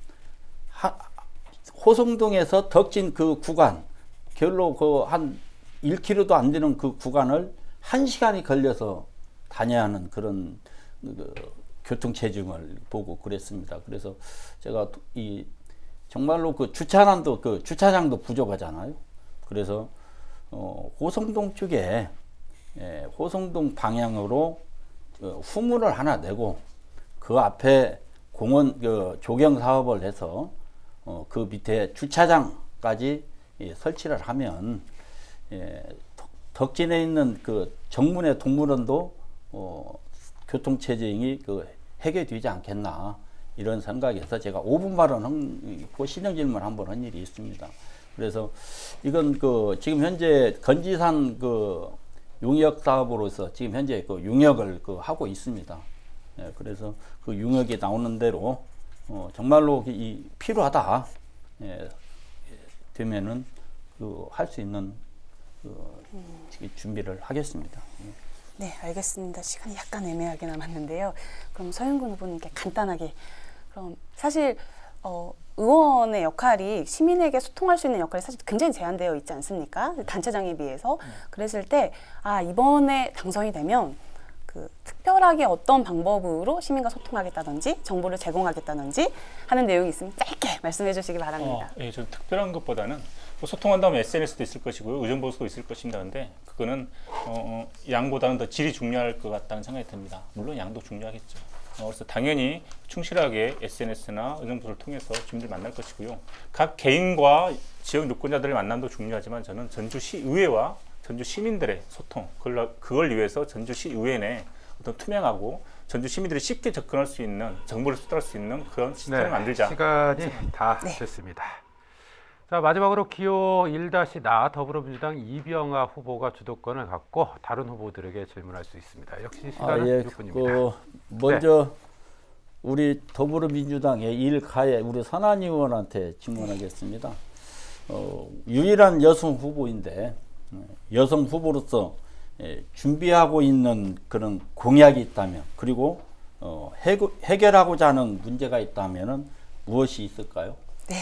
호성동에서 덕진 그 구간 결로 한 1km도 안 되는 그 구간을 1시간이 걸려서 다녀야 하는 그런 교통체증을 보고 그랬습니다. 그래서 제가 정말로 그 주차장도 부족하잖아요. 그래서 호성동 쪽에 호성동 방향으로 후문을 하나 내고 그 앞에 공원 조경 사업을 해서 그 밑에 주차장까지 설치를 하면 덕진에 있는 그 정문의 동물원도 교통체증이 해결되지 않겠나 이런 생각에서 제가 5분 발언하고 시정질문 한번 한 일이 있습니다. 그래서 이건 지금 현재 건지산 용역 사업으로서 지금 현재 용역을 하고 있습니다. 그래서 그 용역이 나오는 대로 정말로 필요하다 되면은 할 수 있는 준비를 하겠습니다. 네, 알겠습니다. 시간이 약간 애매하게 남았는데요. 그럼 서윤근 후보님께 간단하게, 그럼 사실 의원의 역할이 시민에게 소통할 수 있는 역할이 사실 굉장히 제한되어 있지 않습니까? 단체장에 비해서. 그랬을 때 이번에 당선이 되면 특별하게 어떤 방법으로 시민과 소통하겠다든지 정보를 제공하겠다든지 하는 내용이 있으면 짧게 말씀해 주시기 바랍니다. 예, 좀 특별한 것보다는 뭐 소통한다면 SNS도 있을 것이고요, 의정보수도 있을 것입니다. 근데 그거는 양보다는 더 질이 중요할 것 같다는 생각이 듭니다. 물론 양도 중요하겠죠. 그래서 당연히 충실하게 SNS나 의정보수를 통해서 주민들 만날 것이고요. 각 개인과 지역 유권자들의 만남도 중요하지만 저는 전주시의회와 전주 시민들의 소통, 그걸 위해서 전주시의회 내 어떤 투명하고 전주 시민들이 쉽게 접근할 수 있는, 정보를 수달할 수 있는 그런 시스템을 만들자. 시간이 다 됐습니다. 자, 마지막으로 기호 1-나 더불어민주당 이병하 후보가 주도권을 갖고 다른 후보들에게 질문할 수 있습니다. 역시 시간은 6분입니다. 먼저 우리 더불어민주당의 1가에 우리 선한 의원한테 질문하겠습니다. 유일한 여성 후보인데 여성 후보로서 준비하고 있는 그런 공약이 있다면, 그리고 해결하고자 하는 문제가 있다면 무엇이 있을까요? 네.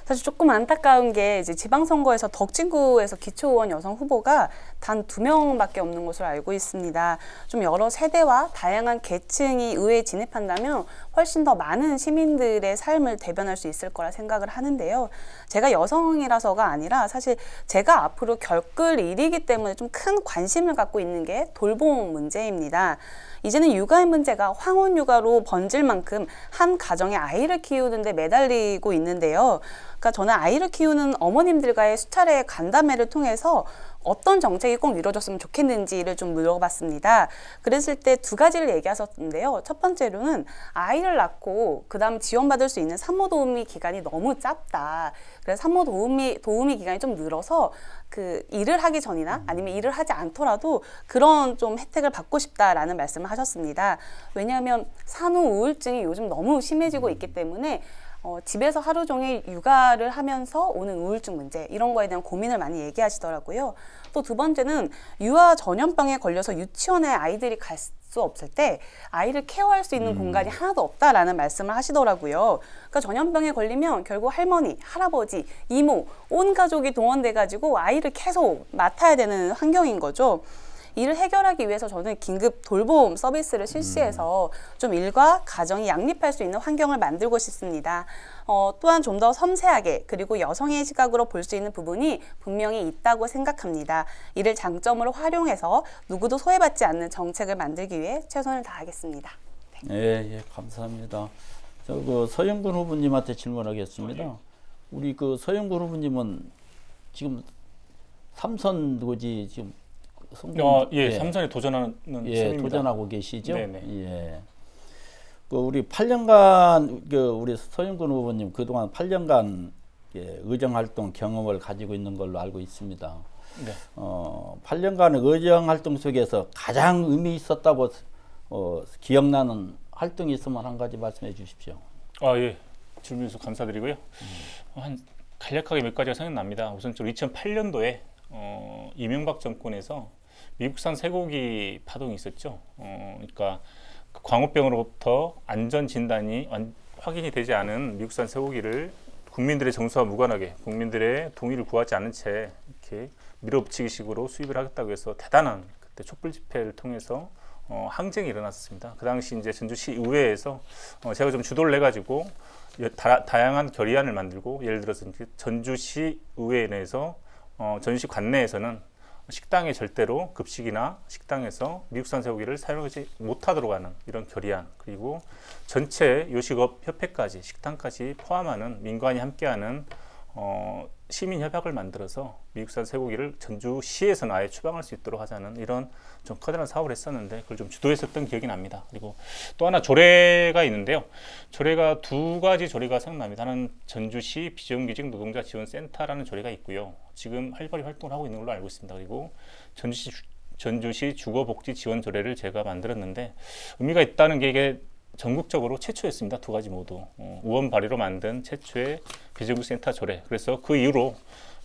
사실 조금 안타까운 게 이제 지방선거에서 덕진구에서 기초의원 여성 후보가 단 2명밖에 없는 것으로 알고 있습니다. 좀 여러 세대와 다양한 계층이 의회에 진입한다면 훨씬 더 많은 시민들의 삶을 대변할 수 있을 거라 생각을 하는데요. 제가 여성이라서가 아니라 사실 제가 앞으로 겪을 일이기 때문에 좀 큰 관심을 갖고 있는 게 돌봄 문제입니다. 이제는 육아의 문제가 황혼 육아로 번질 만큼 한 가정의 아이를 키우는 데 매달리고 있는데요. 그러니까 저는 아이를 키우는 어머님들과의 수차례의 간담회를 통해서 어떤 정책이 꼭 이루어졌으면 좋겠는지를 좀 물어봤습니다. 그랬을 때 2가지를 얘기하셨는데요. 첫 번째로는 아이를 낳고 그 다음 지원받을 수 있는 산모도우미 기간이 너무 짧다. 그래서 산모도우미 기간이 좀 늘어서 일을 하기 전이나 아니면 일을 하지 않더라도 그런 좀 혜택을 받고 싶다라는 말씀을 하셨습니다. 왜냐하면 산후 우울증이 요즘 너무 심해지고 있기 때문에 집에서 하루 종일 육아를 하면서 오는 우울증 문제, 이런 거에 대한 고민을 많이 얘기하시더라고요. 또 2번째는 유아 전염병에 걸려서 유치원에 아이들이 갈 수 없을 때 아이를 케어할 수 있는 공간이 하나도 없다라는 말씀을 하시더라고요. 그러니까 전염병에 걸리면 결국 할머니, 할아버지, 이모, 온 가족이 동원돼가지고 아이를 계속 맡아야 되는 환경인 거죠. 이를 해결하기 위해서 저는 긴급 돌봄 서비스를 실시해서 좀 일과 가정이 양립할 수 있는 환경을 만들고 싶습니다. 또한 좀 더 섬세하게 그리고 여성의 시각으로 볼 수 있는 부분이 분명히 있다고 생각합니다. 이를 장점으로 활용해서 누구도 소외받지 않는 정책을 만들기 위해 최선을 다하겠습니다. 예, 감사합니다. 서영근 후보님한테 질문하겠습니다. 우리 서영근 후보님은 지금 3선거지 지금 예, 3선에 도전하는 셈입니다. 도전하고 계시죠? 네네. 예. 우리 8년간 우리 서영근 후보님 그동안 8년간 의정 활동 경험을 가지고 있는 걸로 알고 있습니다. 네. 8년간의 의정 활동 속에서 가장 의미 있었다고 기억나는 활동이 있으면 한 가지 말씀해 주십시오. 예. 질문 주셔서 감사드리고요. 한 간략하게 몇 가지가 생각납니다. 우선 2008년도에 이명박 정권에서 미국산 쇠고기 파동이 있었죠. 그러니까 광우병으로부터 안전 진단이 확인이 되지 않은 미국산 쇠고기를 국민들의 정서와 무관하게 국민들의 동의를 구하지 않은 채 이렇게 밀어붙이기식으로 수입을 하겠다고 해서 대단한 그때 촛불 집회를 통해서 항쟁이 일어났습니다. 그 당시 이제 전주시 의회에서 제가 좀 주도를 해가지고 다양한 결의안을 만들고, 예를 들어서 전주시 의회 내에서 전주시 관내에서는 식당에 절대로 급식이나 식당에서 미국산 쇠고기를 사용하지 못하도록 하는 이런 결의안, 그리고 전체 요식업 협회까지 식당까지 포함하는 민관이 함께하는 시민협약을 만들어서 미국산 쇠고기를 전주시에서는 아예 추방할 수 있도록 하자는 이런 좀 커다란 사업을 했었는데 그걸 좀 주도했었던 기억이 납니다. 그리고 또 하나 조례가 있는데요. 조례가 2가지 조례가 생각납니다. 하나는 전주시 비정규직 노동자 지원센터라는 조례가 있고요. 지금 활발히 활동을 하고 있는 걸로 알고 있습니다. 그리고 전주시 주거복지 지원 조례를 제가 만들었는데 의미가 있다는 게 이게 전국적으로 최초였습니다. 2가지 모두 의원 발의로 만든 최초의 비정규직센터 조례. 그래서 그 이후로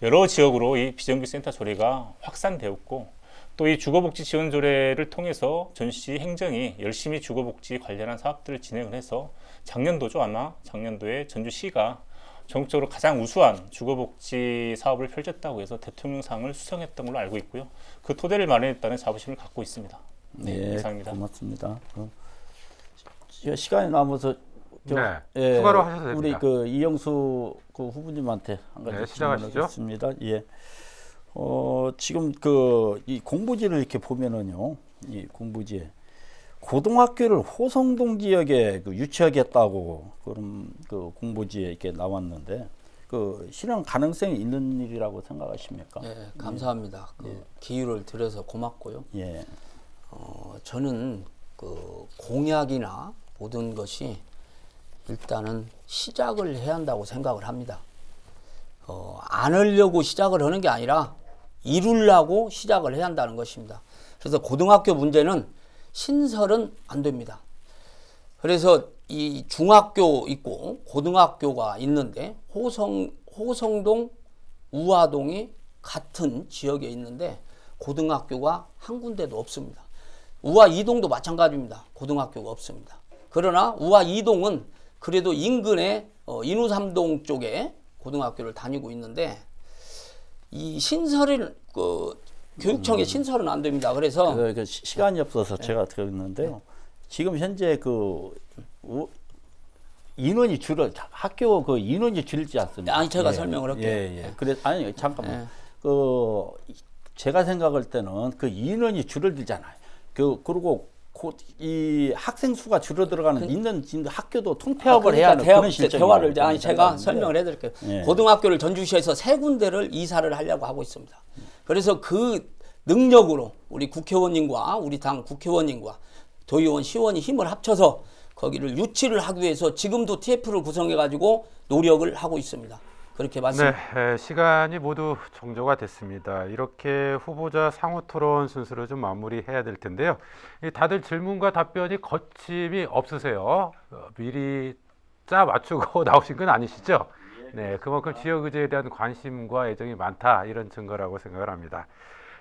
여러 지역으로 이 비정규직센터 조례가 확산되었고, 또 이 주거복지 지원 조례를 통해서 전시 행정이 열심히 주거복지 관련한 사업들을 진행을 해서 작년도죠. 아마 작년도에 전주시가 전국적으로 가장 우수한 주거복지 사업을 펼쳤다고 해서 대통령상을 수상했던 걸로 알고 있고요. 그 토대를 마련했다는 자부심을 갖고 있습니다. 네, 이상입니다. 고맙습니다. 시간이 남아서 추가로 하셔도 됩니다. 우리 그 이영수 그 후보님한테 한 가지 질문하겠습니다. 예. 지금 이 공부지를 이렇게 보면은요, 이 공부지에 고등학교를 호성동 지역에 유치하겠다고 그런 그 공부지에 이렇게 나왔는데 그 실현 가능성이 있는 일이라고 생각하십니까? 네, 감사합니다. 기회를 드려서 고맙고요. 예. 저는 그 공약이나 모든 것이 일단은 시작을 해야 한다고 생각을 합니다. 안 하려고 시작을 하는 게 아니라 이루려고 시작을 해야 한다는 것입니다. 그래서 고등학교 문제는 신설은 안 됩니다. 그래서 이 중학교 있고 고등학교가 있는데 호성동, 우화동이 같은 지역에 있는데 고등학교가 한 군데도 없습니다. 우화 2동도 마찬가지입니다. 고등학교가 없습니다. 그러나 우화 2동은 그래도 인근에 인후 3동 쪽에 고등학교를 다니고 있는데 이 신설을 교육청의 신설은 안 됩니다. 그래서 시간이 없어서 제가 들었는데요. 지금 현재 인원이 학교 인원이 줄지 않습니까? 아니 제가 설명을 할게요. 예. 그래 아니 잠깐만. 제가 생각할 때는 인원이 줄어들잖아요. 그리고 이 학생 수가 줄어들어가는 있는 학교도 통폐합을 해야 하는 그런 대화를 제가 설명을 해드릴게요. 예. 고등학교를 전주시에서 3군데를 이사를 하려고 하고 있습니다. 그래서 그 능력으로 우리 국회의원님과 우리 당 국회의원님과 도의원, 시의원이 힘을 합쳐서 거기를 유치를 하기 위해서 지금도 TF를 구성해가지고 노력을 하고 있습니다. 그렇게 맞습니다. 네, 시간이 모두 종료가 됐습니다. 이렇게 후보자 상호 토론 순서로 좀 마무리해야 될 텐데요. 다들 질문과 답변이 거침이 없으세요. 미리 짜 맞추고 나오신 건 아니시죠? 네, 그만큼 지역 의제에 대한 관심과 애정이 많다 이런 증거라고 생각을 합니다.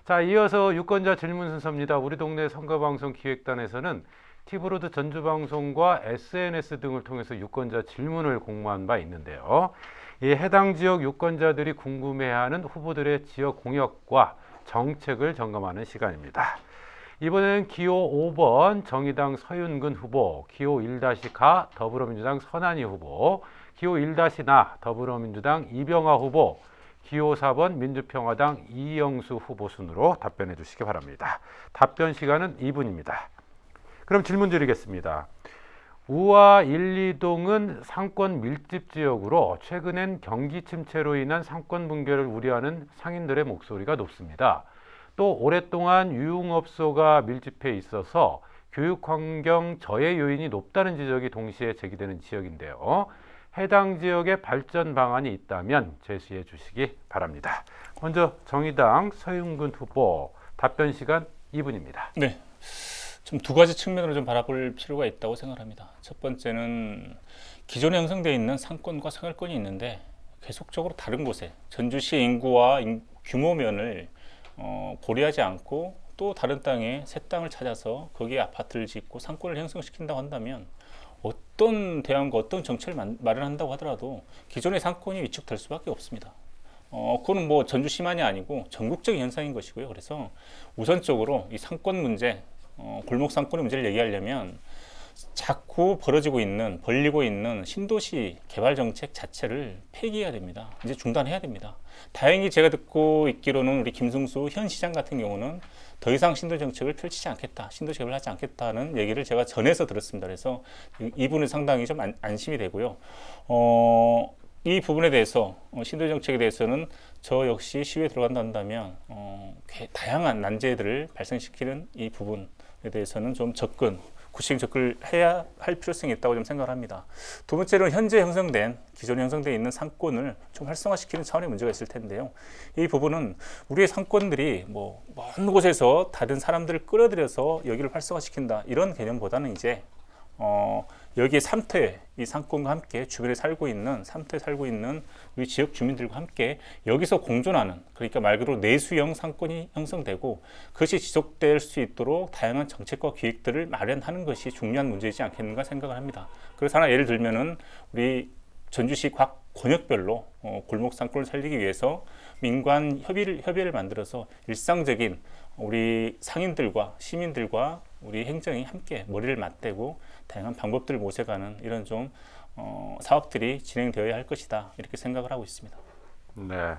자, 이어서 유권자 질문 순서입니다. 우리 동네 선거방송 기획단에서는 티브로드 전주방송과 SNS 등을 통해서 유권자 질문을 공모한 바 있는데요. 이 해당 지역 유권자들이 궁금해하는 후보들의 지역 공약과 정책을 점검하는 시간입니다. 이번에는 기호 5번 정의당 서윤근 후보, 기호 1-가 더불어민주당 선한희 후보, 기호 1-나 더불어민주당 이병화 후보, 기호 4번 민주평화당 이영수 후보 순으로 답변해 주시기 바랍니다. 답변 시간은 2분입니다. 그럼 질문 드리겠습니다. 우화 1, 2동은 상권 밀집 지역으로 최근엔 경기 침체로 인한 상권 붕괴를 우려하는 상인들의 목소리가 높습니다. 또 오랫동안 유흥업소가 밀집해 있어서 교육환경 저해 요인이 높다는 지적이 동시에 제기되는 지역인데요. 해당 지역의 발전 방안이 있다면 제시해 주시기 바랍니다. 먼저 정의당 서윤근 후보 답변 시간 2분입니다. 네. 좀 두 가지 측면으로 좀 바라볼 필요가 있다고 생각합니다. 첫 번째는 기존에 형성되어 있는 상권과 생활권이 있는데 계속적으로 다른 곳에 전주시 인구와 규모면을 고려하지 않고 또 다른 땅에 새 땅을 찾아서 거기에 아파트를 짓고 상권을 형성시킨다고 한다면 어떤 대안과 어떤 정책을 마련한다고 하더라도 기존의 상권이 위축될 수밖에 없습니다. 그건 뭐 전주시만이 아니고 전국적인 현상인 것이고요. 그래서 우선적으로 이 상권 문제, 골목 상권의 문제를 얘기하려면 자꾸 벌리고 있는 신도시 개발 정책 자체를 폐기해야 됩니다. 이제 중단해야 됩니다. 다행히 제가 듣고 있기로는 우리 김승수 현 시장 같은 경우는 더 이상 신도 정책을 펼치지 않겠다, 신도시 개발을 하지 않겠다는 얘기를 제가 전해서 들었습니다. 그래서 이 부분은 상당히 좀 안심이 되고요. 이 부분에 대해서 신도 정책에 대해서는 저 역시 시위에 들어간다면 다양한 난제들을 발생시키는 이 부분에 대해서는 좀 구체적인 접근을 해야 할 필요성이 있다고 좀 생각을 합니다. 두 번째로는 현재 기존에 형성되어 있는 상권을 좀 활성화시키는 차원의 문제가 있을 텐데요. 이 부분은 우리의 상권들이 먼 곳에서 다른 사람들을 끌어들여서 여기를 활성화시킨다 이런 개념보다는 이제 여기에 3토에 이 상권과 함께 주변에 살고 있는 3토에 살고 있는 우리 지역 주민들과 함께 여기서 공존하는, 그러니까 말 그대로 내수형 상권이 형성되고 그것이 지속될 수 있도록 다양한 정책과 기획들을 마련하는 것이 중요한 문제이지 않겠는가 생각을 합니다. 그래서 하나 예를 들면은 우리 전주시 각 권역별로 골목 상권을 살리기 위해서 민관 협의를 만들어서 일상적인 우리 상인들과 시민들과 우리 행정이 함께 머리를 맞대고 다양한 방법들을 모색하는 이런 좀 사업들이 진행되어야 할 것이다, 이렇게 생각을 하고 있습니다. 네,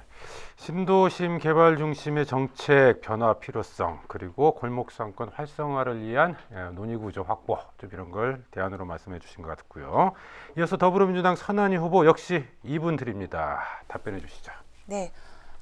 신도심 개발 중심의 정책 변화 필요성, 그리고 골목 상권 활성화를 위한 논의 구조 확보, 좀 이런 걸 대안으로 말씀해 주신 것 같고요. 이어서 더불어민주당 선한희 후보 역시 2분 드립니다. 답변해 주시죠. 네.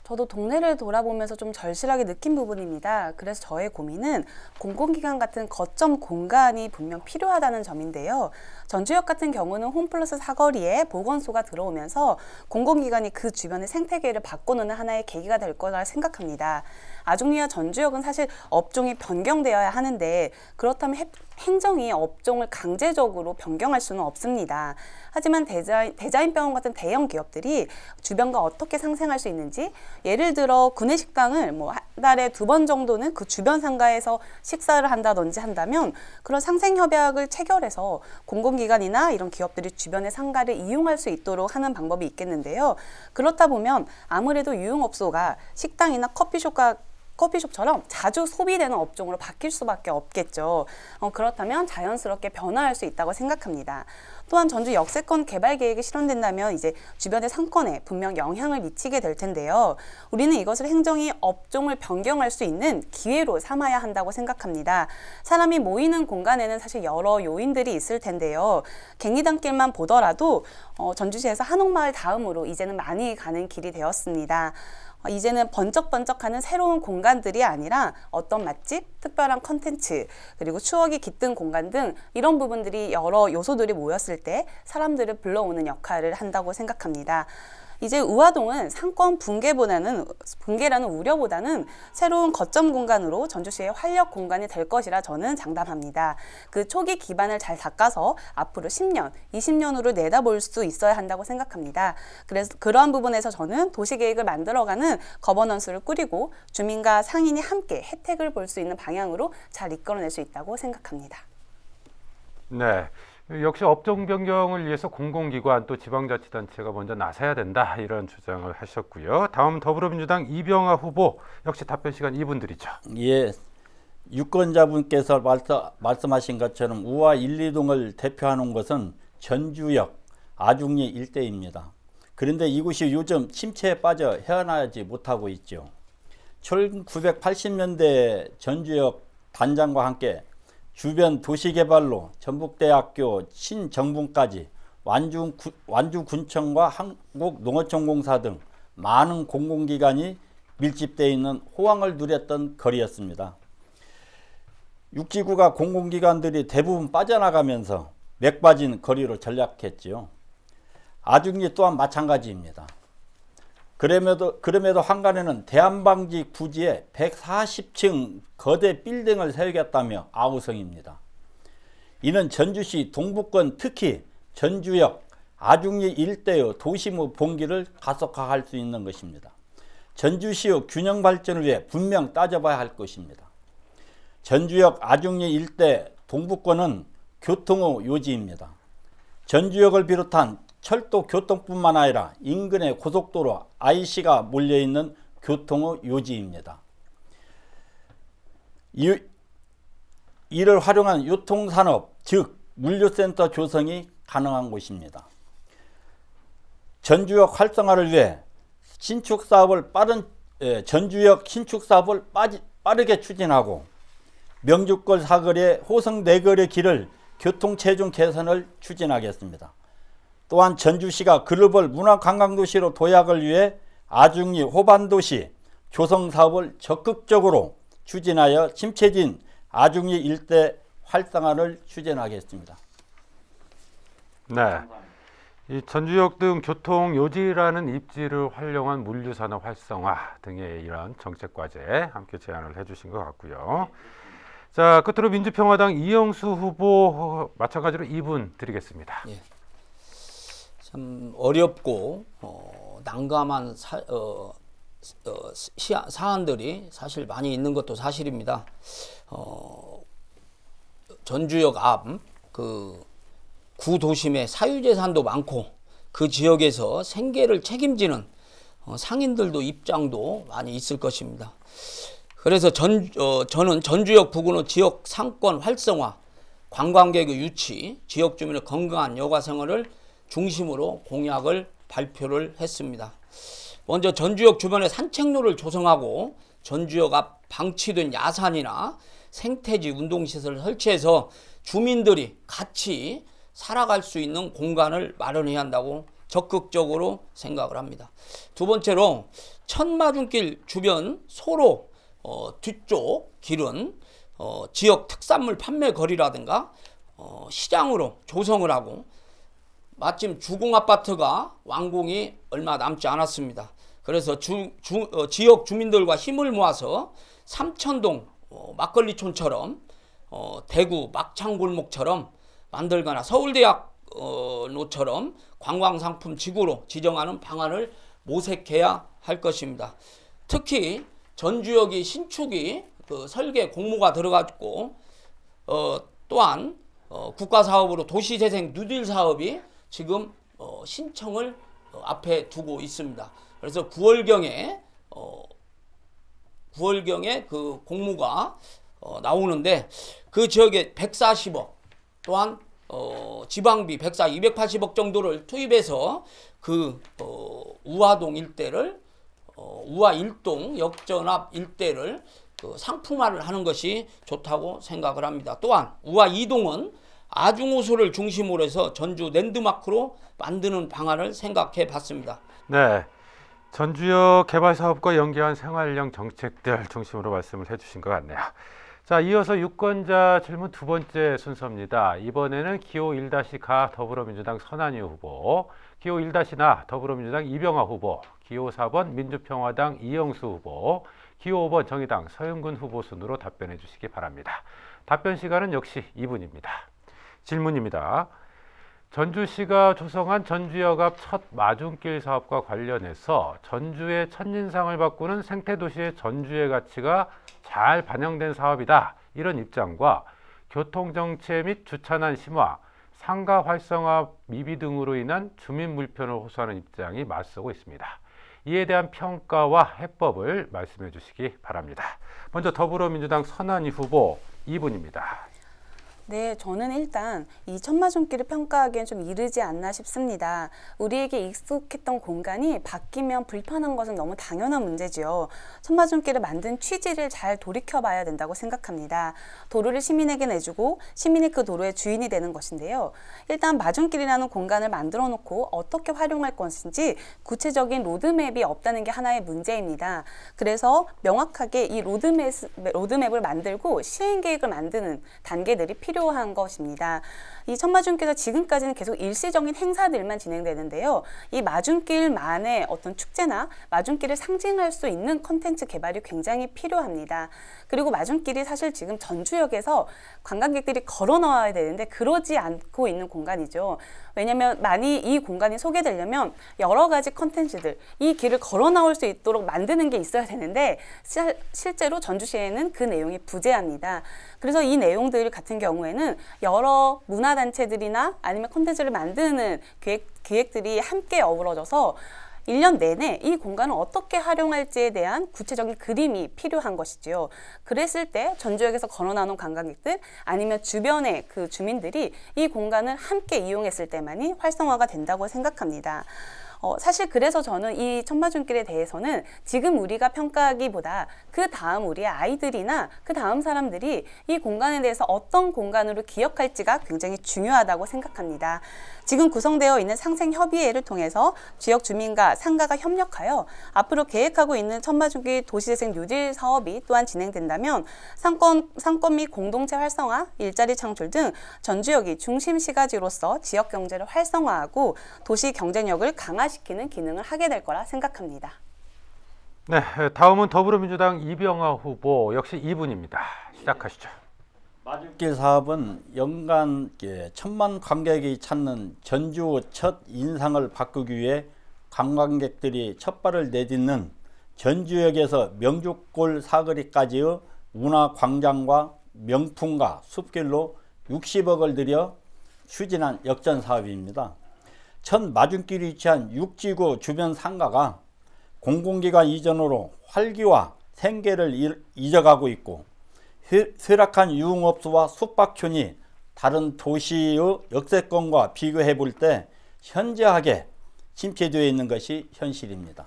저도 동네를 돌아보면서 좀 절실하게 느낀 부분입니다. 그래서 저의 고민은 공공기관 같은 거점 공간이 분명 필요하다는 점인데요. 전주역 같은 경우는 홈플러스 사거리에 보건소가 들어오면서 공공기관이 그 주변의 생태계를 바꿔놓는 하나의 계기가 될 거라 생각합니다. 아중리와 전주역은 사실 업종이 변경되어야 하는데 그렇다면 행정이 업종을 강제적으로 변경할 수는 없습니다. 하지만 대자인병원 같은 대형 기업들이 주변과 어떻게 상생할 수 있는지, 예를 들어 구내식당을 한 달에 2번 정도는 그 주변 상가에서 식사를 한다든지 한다면 그런 상생협약을 체결해서 공공기관이나 이런 기업들이 주변의 상가를 이용할 수 있도록 하는 방법이 있겠는데요. 그렇다 보면 아무래도 유흥업소가 식당이나 커피숍처럼 자주 소비되는 업종으로 바뀔 수밖에 없겠죠. 그렇다면 자연스럽게 변화할 수 있다고 생각합니다. 또한 전주 역세권 개발 계획이 실현된다면 이제 주변의 상권에 분명 영향을 미치게 될 텐데요. 우리는 이것을 행정이 업종을 변경할 수 있는 기회로 삼아야 한다고 생각합니다. 사람이 모이는 공간에는 사실 여러 요인들이 있을 텐데요. 갱리단길만 보더라도 전주시에서 한옥마을 다음으로 이제는 많이 가는 길이 되었습니다. 이제는 번쩍번쩍하는 새로운 공간들이 아니라 어떤 맛집, 특별한 컨텐츠, 그리고 추억이 깃든 공간 등 이런 부분들이 여러 요소들이 모였을 때 사람들을 불러오는 역할을 한다고 생각합니다. 이제 우화동은 상권 분개라는 우려보다는 새로운 거점 공간으로 전주시의 활력 공간이 될 것이라 저는 장담합니다. 그 초기 기반을 잘 닦아서 앞으로 10년, 20년으로 내다볼 수 있어야 한다고 생각합니다. 그래서 그러한 부분에서 저는 도시계획을 만들어가는 거버넌스를 꾸리고 주민과 상인이 함께 혜택을 볼 수 있는 방향으로 잘 이끌어낼 수 있다고 생각합니다. 네. 역시 업종 변경을 위해서 공공기관 또 지방자치단체가 먼저 나서야 된다, 이런 주장을 하셨고요. 다음 더불어민주당 이병하 후보 역시 답변 시간 2분 드리죠. 예, 유권자분께서 말씀하신 것처럼 우화 1, 2동을 대표하는 것은 전주역, 아중리 일대입니다. 그런데 이곳이 요즘 침체에 빠져 헤어나지 못하고 있죠. 1980년대 전주역 단장과 함께 주변 도시개발로 전북대학교, 신정분까지 완주군청과 한국농어촌공사 등 많은 공공기관이 밀집되어 있는 호황을 누렸던 거리였습니다. 육지구가 공공기관들이 대부분 빠져나가면서 맥 빠진 거리로 전락했지요. 아중리 또한 마찬가지입니다. 그럼에도 한간에는 대한방지 부지에 140층 거대 빌딩을 세우겠다며 아우성입니다. 이는 전주시 동북권, 특히 전주역, 아중리 일대의 도심의 봉기를 가속화할 수 있는 것입니다. 전주시의 균형 발전을 위해 분명 따져봐야 할 것입니다. 전주역, 아중리 일대 동북권은 교통의 요지입니다. 전주역을 비롯한 철도 교통뿐만 아니라 인근의 고속도로, IC가 몰려있는 교통의 요지입니다. 이를 활용한 유통산업, 즉 물류센터 조성이 가능한 곳입니다. 전주역 활성화를 위해 전주역 신축사업을 빠르게 추진하고 명주권 사거리의 호성 내거리 길을 교통체중 개선을 추진하겠습니다. 또한 전주시가 글로벌 문화관광도시로 도약을 위해 아중리 호반도시 조성사업을 적극적으로 추진하여 침체진 아중리 일대 활성화를 추진하겠습니다. 네, 이 전주역 등 교통 요지라는 입지를 활용한 물류산업 활성화 등의 이런 정책 과제 함께 제안을 해주신 것 같고요. 자, 끝으로 민주평화당 이영수 후보 마찬가지로 2분 드리겠습니다. 예. 참 어렵고 난감한 사안들이 사실 많이 있는 것도 사실입니다. 전주역 앞 그 구도심에 사유재산도 많고 그 지역에서 생계를 책임지는 상인들도 입장도 많이 있을 것입니다. 그래서 저는 전주역 부근의 지역 상권 활성화, 관광객의 유치, 지역 주민의 건강한 여가 생활을 중심으로 공약을 발표를 했습니다. 먼저 전주역 주변에 산책로를 조성하고 전주역 앞 방치된 야산이나 생태지 운동시설을 설치해서 주민들이 같이 살아갈 수 있는 공간을 마련해야 한다고 적극적으로 생각을 합니다. 두 번째로 천마중길 주변 소로 뒤쪽 길은 지역 특산물 판매 거리라든가 시장으로 조성을 하고 마침 주공아파트가 완공이 얼마 남지 않았습니다. 그래서 지역 주민들과 힘을 모아서 삼천동 막걸리촌처럼 대구 막창골목처럼 만들거나 서울대학로처럼 관광상품 지구로 지정하는 방안을 모색해야 할 것입니다. 특히 전주역이 신축이 설계 공모가 들어갔고 또한 국가사업으로 도시재생 뉴딜 사업이 지금 신청을 앞에 두고 있습니다. 그래서 9월경에 그 공모가 나오는데 그 지역에 140억 또한 지방비 280억 정도를 투입해서 그 우화동 일대를 우화 1동 역전합 일대를 상품화를 하는 것이 좋다고 생각을 합니다. 또한 우화 2동은 아중호수를 중심으로 해서 전주 랜드마크로 만드는 방안을 생각해 봤습니다. 네, 전주역 개발 사업과 연계한 생활형 정책들 중심으로 말씀을 해주신 것 같네요. 자, 이어서 유권자 질문 두 번째 순서입니다. 이번에는 기호 1-가 더불어민주당 선한유 후보, 기호 1-나 더불어민주당 이병화 후보, 기호 4번 민주평화당 이영수 후보, 기호 5번 정의당 서영근 후보 순으로 답변해 주시기 바랍니다. 답변 시간은 역시 2분입니다. 질문입니다. 전주시가 조성한 전주역 앞 첫 마중길 사업과 관련해서 전주의 첫인상을 바꾸는 생태도시의 전주의 가치가 잘 반영된 사업이다. 이런 입장과 교통정체 및 주차난 심화, 상가 활성화 미비 등으로 인한 주민 불편을 호소하는 입장이 맞서고 있습니다. 이에 대한 평가와 해법을 말씀해 주시기 바랍니다. 먼저 더불어민주당 선한유 후보 2분입니다. 네, 저는 일단 이 천마중길을 평가하기엔 좀 이르지 않나 싶습니다. 우리에게 익숙했던 공간이 바뀌면 불편한 것은 너무 당연한 문제지요. 천마중길을 만든 취지를 잘 돌이켜봐야 된다고 생각합니다. 도로를 시민에게 내주고 시민이 그 도로의 주인이 되는 것인데요. 일단 마중길이라는 공간을 만들어 놓고 어떻게 활용할 것인지 구체적인 로드맵이 없다는 게 하나의 문제입니다. 그래서 명확하게 이 로드맵을 만들고 시행계획을 만드는 단계들이 필요한 것입니다. 이 천마중길에서 지금까지는 계속 일시적인 행사들만 진행되는데요. 이 마중길만의 어떤 축제나 마중길을 상징할 수 있는 콘텐츠 개발이 굉장히 필요합니다. 그리고 마중길이 사실 지금 전주역에서 관광객들이 걸어 나와야 되는데 그러지 않고 있는 공간이죠. 왜냐하면 많이 이 공간이 소개되려면 여러 가지 콘텐츠들, 이 길을 걸어 나올 수 있도록 만드는 게 있어야 되는데 실제로 전주시에는 그 내용이 부재합니다. 그래서 이 내용들 같은 경우에는 여러 문화단체들이나 아니면 콘텐츠를 만드는 기획들이 함께 어우러져서 1년 내내 이 공간을 어떻게 활용할지에 대한 구체적인 그림이 필요한 것이지요. 그랬을 때 전주역에서 걸어나오는 관광객들 아니면 주변의 그 주민들이 이 공간을 함께 이용했을 때만이 활성화가 된다고 생각합니다. 사실 그래서 저는 이 천마중길에 대해서는 지금 우리가 평가하기보다 그 다음 우리의 아이들이나 그 다음 사람들이 이 공간에 대해서 어떤 공간으로 기억할지가 굉장히 중요하다고 생각합니다. 지금 구성되어 있는 상생협의회를 통해서 지역 주민과 상가가 협력하여 앞으로 계획하고 있는 천마중길 도시재생 뉴딜 사업이 또한 진행된다면 상권 및 공동체 활성화, 일자리 창출 등 전주역이 중심 시가지로서 지역 경제를 활성화하고 도시 경쟁력을 강화시키는 기능을 하게 될 거라 생각합니다. 네, 다음은 더불어민주당 이병화 후보 역시 2분입니다. 시작하시죠. 마중길 사업은 연간 1,000만 관객이 찾는 전주 첫 인상을 바꾸기 위해 관광객들이 첫발을 내딛는 전주역에서 명주골 사거리까지의 문화광장과 명품과 숲길로 60억을 들여 추진한 역전 사업입니다. 첫 마중길이 위치한 육지구 주변 상가가 공공기관 이전으로 활기와 생계를 잊어가고 있고 쇠락한 유흥업소와 숙박촌이 다른 도시의 역세권과 비교해 볼 때 현저하게 침체되어 있는 것이 현실입니다.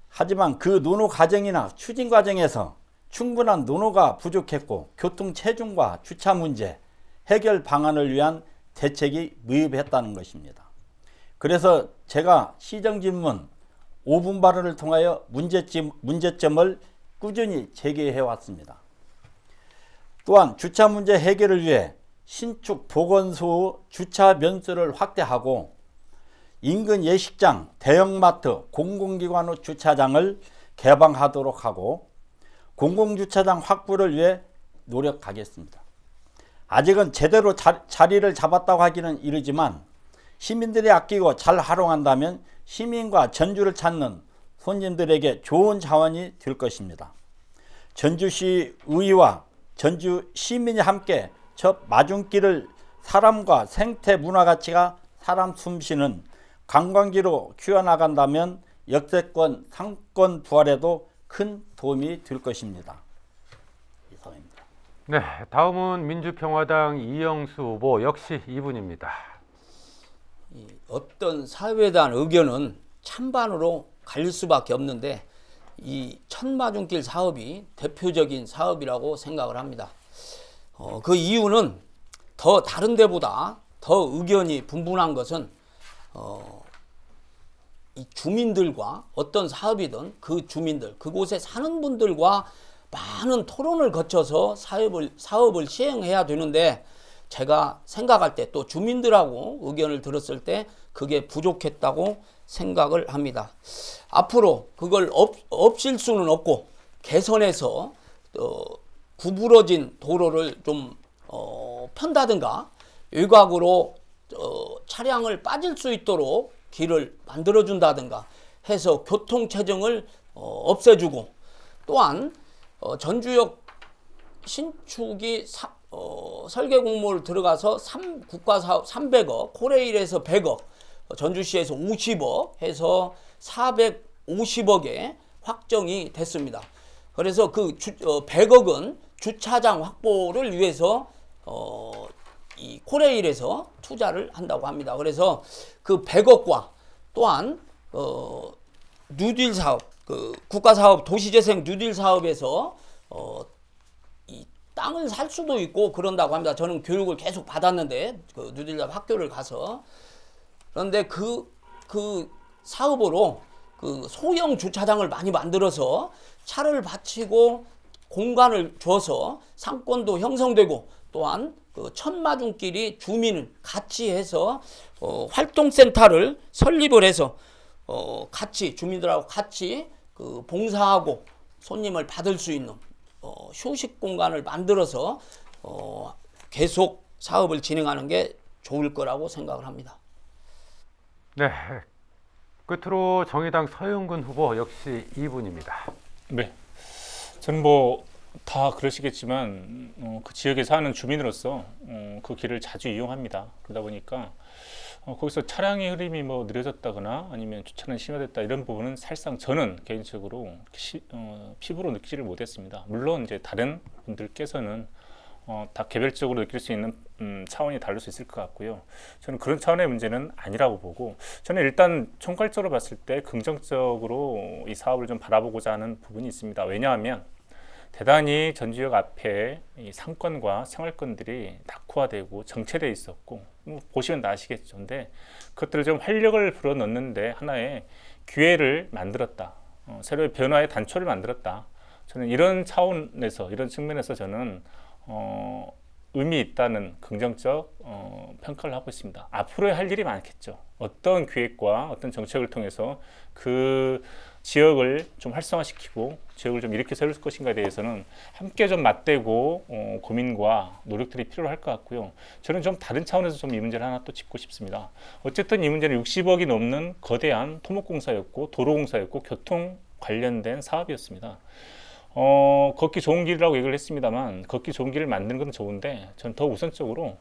하지만 그 논의 과정이나 추진 과정에서 충분한 논의가 부족했고 교통 체증과 주차 문제 해결 방안을 위한 대책이 미흡했다는 것입니다. 그래서 제가 시정질문 5분 발언을 통하여 문제점을 꾸준히 제기해 왔습니다. 또한 주차 문제 해결을 위해 신축 보건소 주차 면수를 확대하고 인근 예식장, 대형마트, 공공기관의 주차장을 개방하도록 하고 공공주차장 확보를 위해 노력하겠습니다. 아직은 제대로 자리를 잡았다고 하기는 이르지만 시민들이 아끼고 잘 활용한다면 시민과 전주를 찾는 손님들에게 좋은 자원이 될 것입니다. 전주시 의회와 전주 시민이 함께 저 마중길을 사람과 생태 문화 가치가 사람 숨쉬는 관광지로 키워나간다면 역세권 상권 부활에도 큰 도움이 될 것입니다. 이상입니다. 네, 다음은 민주평화당 이영수 후보 역시 2분입니다. 어떤 사회에 대한 의견은 찬반으로 갈릴 수밖에 없는데 이 천마중길 사업이 대표적인 사업이라고 생각을 합니다. 그 이유는 더 다른 데보다 더 의견이 분분한 것은 이 주민들과 어떤 사업이든 그 주민들, 그곳에 사는 분들과 많은 토론을 거쳐서 사업을 시행해야 되는데 제가 생각할 때 또 주민들하고 의견을 들었을 때 그게 부족했다고 생각을 합니다. 앞으로 그걸 없앨 수는 없고 개선해서 구부러진 도로를 좀 편다든가 외곽으로 차량을 빠질 수 있도록 길을 만들어준다든가 해서 교통체증을 없애주고 또한 전주역 신축이 설계 공모를 들어가서 국가사업 300억, 코레일에서 100억, 전주시에서 50억 해서 450억에 확정이 됐습니다. 그래서 그 100억은 주차장 확보를 위해서 이 코레일에서 투자를 한다고 합니다. 그래서 그 100억과 또한 뉴딜 사업, 그 국가사업 도시재생 뉴딜 사업에서 이 땅을 살 수도 있고 그런다고 합니다. 저는 교육을 계속 받았는데 그 뉴딜 사업 학교를 가서 그런데 그 사업으로 그 소형 주차장을 많이 만들어서 차를 받치고 공간을 줘서 상권도 형성되고 또한 그 천마중길이 주민을 같이 해서 활동센터를 설립을 해서 같이 주민들하고 같이 그 봉사하고 손님을 받을 수 있는 휴식 공간을 만들어서 계속 사업을 진행하는 게 좋을 거라고 생각을 합니다. 네, 끝으로 정의당 서영근 후보 역시 2분입니다. 네, 저는 뭐 다 그러시겠지만 그 지역에 사는 주민으로서 그 길을 자주 이용합니다. 그러다 보니까 거기서 차량의 흐름이 뭐 느려졌다거나 아니면 주차는 심화됐다 이런 부분은 사실상 저는 개인적으로 피부로 느끼지를 못했습니다. 물론 이제 다른 분들께서는 다 개별적으로 느낄 수 있는 차원이 다를 수 있을 것 같고요. 저는 그런 차원의 문제는 아니라고 보고 저는 일단 총괄적으로 봤을 때 긍정적으로 이 사업을 좀 바라보고자 하는 부분이 있습니다. 왜냐하면 대단히 전주역 앞에 이 상권과 생활권들이 낙후화되고 정체되어 있었고 보시면 다 아시겠죠. 근데 그것들을 좀 활력을 불어넣는데 하나의 기회를 만들었다. 새로운 변화의 단초를 만들었다. 저는 이런 차원에서 이런 측면에서 저는 의미 있다는 긍정적 평가를 하고 있습니다. 앞으로의 할 일이 많겠죠. 어떤 기획과 어떤 정책을 통해서 그 지역을 좀 활성화시키고 지역을 좀 일으켜 세울 것인가에 대해서는 함께 좀 맞대고 고민과 노력들이 필요할 것 같고요. 저는 좀 다른 차원에서 좀 이 문제를 하나 또 짚고 싶습니다. 어쨌든 이 문제는 60억이 넘는 거대한 토목공사였고 도로공사였고 교통 관련된 사업이었습니다. 걷기 좋은 길이라고 얘기를 했습니다만 걷기 좋은 길을 만드는 건 좋은데 전 더 우선적으로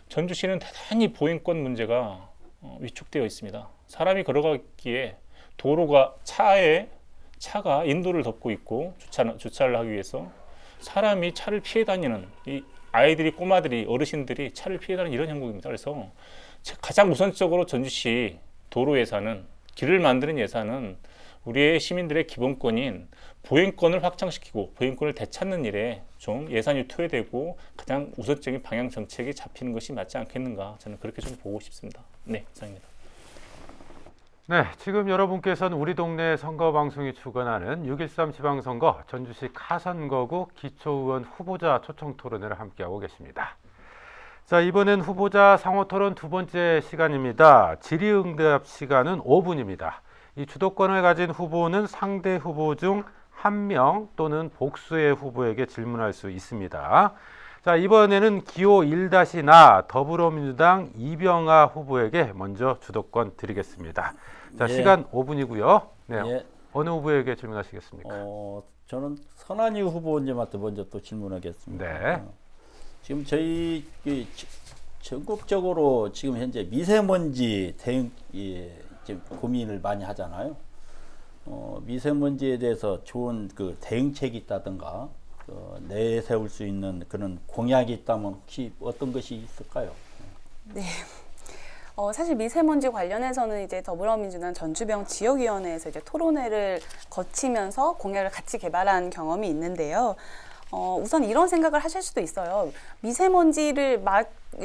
전주시는 대단히 보행권 문제가 위축되어 있습니다. 사람이 걸어가기에 도로가 차가 인도를 덮고 있고 주차를 하기 위해서 사람이 차를 피해 다니는 이 아이들이 꼬마들이 어르신들이 차를 피해 다니는 이런 형국입니다. 그래서 가장 우선적으로 전주시 도로 예산은 길을 만드는 예산은 우리의 시민들의 기본권인 보행권을 확장시키고 보행권을 되찾는 일에 좀 예산이 투여되고 가장 우선적인 방향 정책이 잡히는 것이 맞지 않겠는가 저는 그렇게 좀 보고 싶습니다. 네, 이상입니다. 네, 지금 여러분께서는 우리 동네 선거방송이 주관하는 6.13 지방선거 전주시 카선거구 기초의원 후보자 초청토론회를 함께하고 계십니다. 자, 이번엔 후보자 상호토론 두 번째 시간입니다. 질의응답 시간은 5분입니다. 이 주도권을 가진 후보는 상대 후보 중 한 명 또는 복수의 후보에게 질문할 수 있습니다. 자, 이번에는 기호 1-나 더불어민주당 이병하 후보에게 먼저 주도권 드리겠습니다. 자, 예. 시간 5분이고요. 네, 예. 어느 후보에게 질문하시겠습니까? 저는 선한이 후보님한테 먼저 또 질문하겠습니다. 네. 지금 저희 전국적으로 지금 현재 미세먼지 대응 지금 고민을 많이 하잖아요. 미세먼지에 대해서 좋은 그 대응책이 있다든가 내세울 수 있는 그런 공약이 있다면 혹시 어떤 것이 있을까요? 네. 사실 미세먼지 관련해서는 이제 더불어민주당 전주병 지역위원회에서 이제 토론회를 거치면서 공약을 같이 개발한 경험이 있는데요. 우선 이런 생각을 하실 수도 있어요. 미세먼지를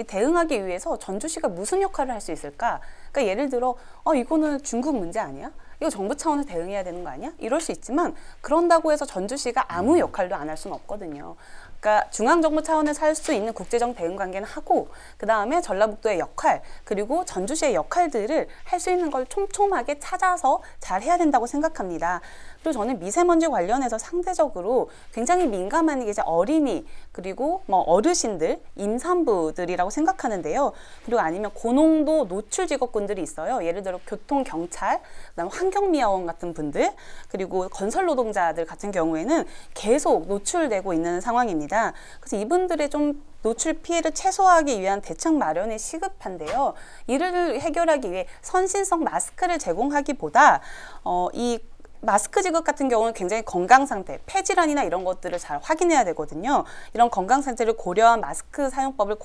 대응하기 위해서 전주시가 무슨 역할을 할 수 있을까? 그러니까 예를 들어, 이거는 중국 문제 아니야? 이거 정부 차원에서 대응해야 되는 거 아니야? 이럴 수 있지만 그런다고 해서 전주시가 아무 역할도 안 할 수는 없거든요. 그러니까 중앙정부 차원에서 할 수 있는 국제적 대응 관계는 하고 그 다음에 전라북도의 역할 그리고 전주시의 역할들을 할 수 있는 걸 촘촘하게 찾아서 잘 해야 된다고 생각합니다. 그리고 저는 미세먼지 관련해서 상대적으로 굉장히 민감한 게 이제 어린이 그리고 뭐 어르신들, 임산부들이라고 생각하는데요. 그리고 아니면 고농도 노출 직업군들이 있어요. 예를 들어 교통경찰, 그다음 환경미화원 같은 분들, 그리고 건설노동자들 같은 경우에는 계속 노출되고 있는 상황입니다. 그래서 이분들의 좀 노출 피해를 최소화하기 위한 대책 마련이 시급한데요. 이를 해결하기 위해 선신성 마스크를 제공하기보다 이 마스크 지급 같은 경우는 굉장히 건강 상태, 폐질환이나 이런 것들을 잘 확인해야 되거든요. 이런 건강 상태를 고려한 마스크 사용법을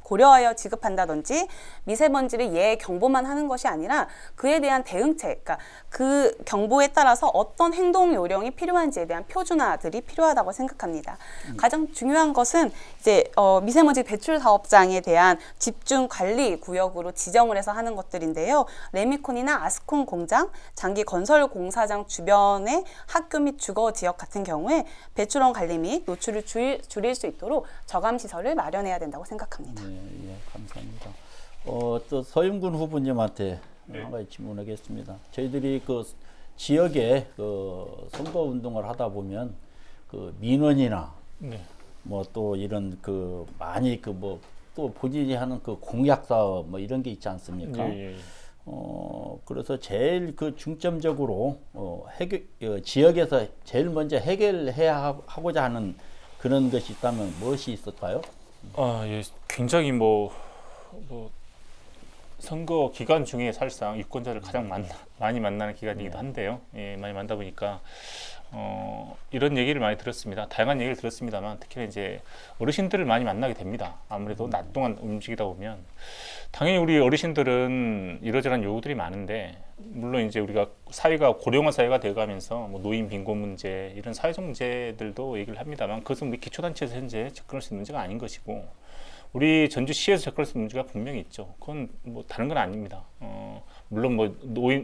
고려하여 지급한다든지 미세먼지를 경보만 하는 것이 아니라 그에 대한 대응책, 그러니까 그 경보에 따라서 어떤 행동 요령이 필요한지에 대한 표준화들이 필요하다고 생각합니다. 가장 중요한 것은 이제 미세먼지 배출 사업장에 대한 집중 관리 구역으로 지정을 해서 하는 것들인데요. 레미콘이나 아스콘 공장, 장기 건설 공사장 주변의 학교 및 주거 지역 같은 경우에 배출원 관리 및 노출을 줄일 수 있도록 저감 시설을 마련해야 된다고 생각합니다. 예, 감사합니다. 또 서윤근 후보님한테 한 가지 질문하겠습니다. 저희들이 그 지역에 그 선거 운동을 하다 보면 그 민원이나 뭐 또 이런 그 많이 그 뭐 또 본인이 하는 그 공약 사업 뭐 이런 게 있지 않습니까? 그래서 제일 그 중점적으로 지역에서 제일 먼저 해결해야 하고자 하는 그런 것이 있다면 무엇이 있을까요? 예, 굉장히 선거 기간 중에 사실상 유권자를 가장 많이 만나는 기간이기도 한데요. 예, 많이 만나다 보니까 이런 얘기를 많이 들었습니다. 다양한 얘기를 들었습니다만 특히 이제 어르신들을 많이 만나게 됩니다. 아무래도 낮 동안 움직이다 보면 당연히 우리 어르신들은 이러저러한 요구들이 많은데 물론 이제 우리가 사회가 고령화 사회가 되어가면서 뭐 노인 빈곤 문제 이런 사회적 문제들도 얘기를 합니다만 그것은 우리 기초단체에서 현재 접근할 수 있는 문제가 아닌 것이고 우리 전주시에서 접근할 수 있는 문제가 분명히 있죠. 그건 뭐 다른 건 아닙니다. 물론 뭐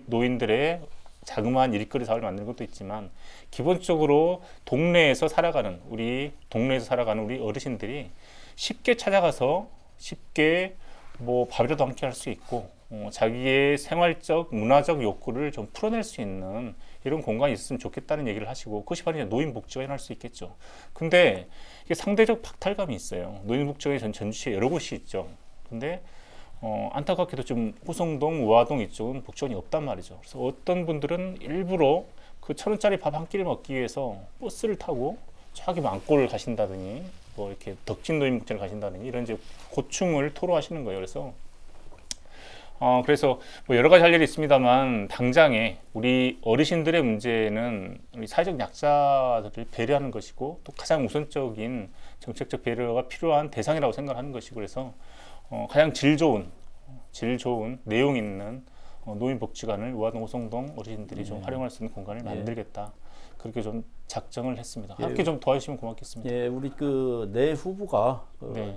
노인들의 자그마한 일거리 사업을 만드는 것도 있지만 기본적으로 동네에서 살아가는 우리 어르신들이 쉽게 찾아가서 쉽게 뭐 밥이라도 함께 할 수 있고 자기의 생활적, 문화적 욕구를 좀 풀어낼 수 있는 이런 공간이 있으면 좋겠다는 얘기를 하시고, 그것이 바로 이제 노인복지가 일어날 수 있겠죠. 근데 이게 상대적 박탈감이 있어요. 노인복지가 전주시에 여러 곳이 있죠. 근데 안타깝게도 좀 호성동, 우화동 이쪽은 복지관이 없단 말이죠. 그래서 어떤 분들은 일부러 그 1,000원짜리 밥 한 끼를 먹기 위해서 버스를 타고 저기 망골을 가신다더니, 뭐 이렇게 덕진 노인복지를 가신다더니 이런 이제 고충을 토로하시는 거예요. 그래서 뭐 여러 가지 할 일이 있습니다만, 당장에 우리 어르신들의 문제는 우리 사회적 약자들을 배려하는 것이고, 또 가장 우선적인 정책적 배려가 필요한 대상이라고 생각하는 것이고, 그래서 가장 질 좋은 내용 있는 노인복지관을 우화동, 호성동 어르신들이 좀 활용할 수 있는 공간을 만들겠다. 그렇게 좀 작정을 했습니다. 함께 좀 도와주시면 고맙겠습니다. 예, 우리 그 네 후보가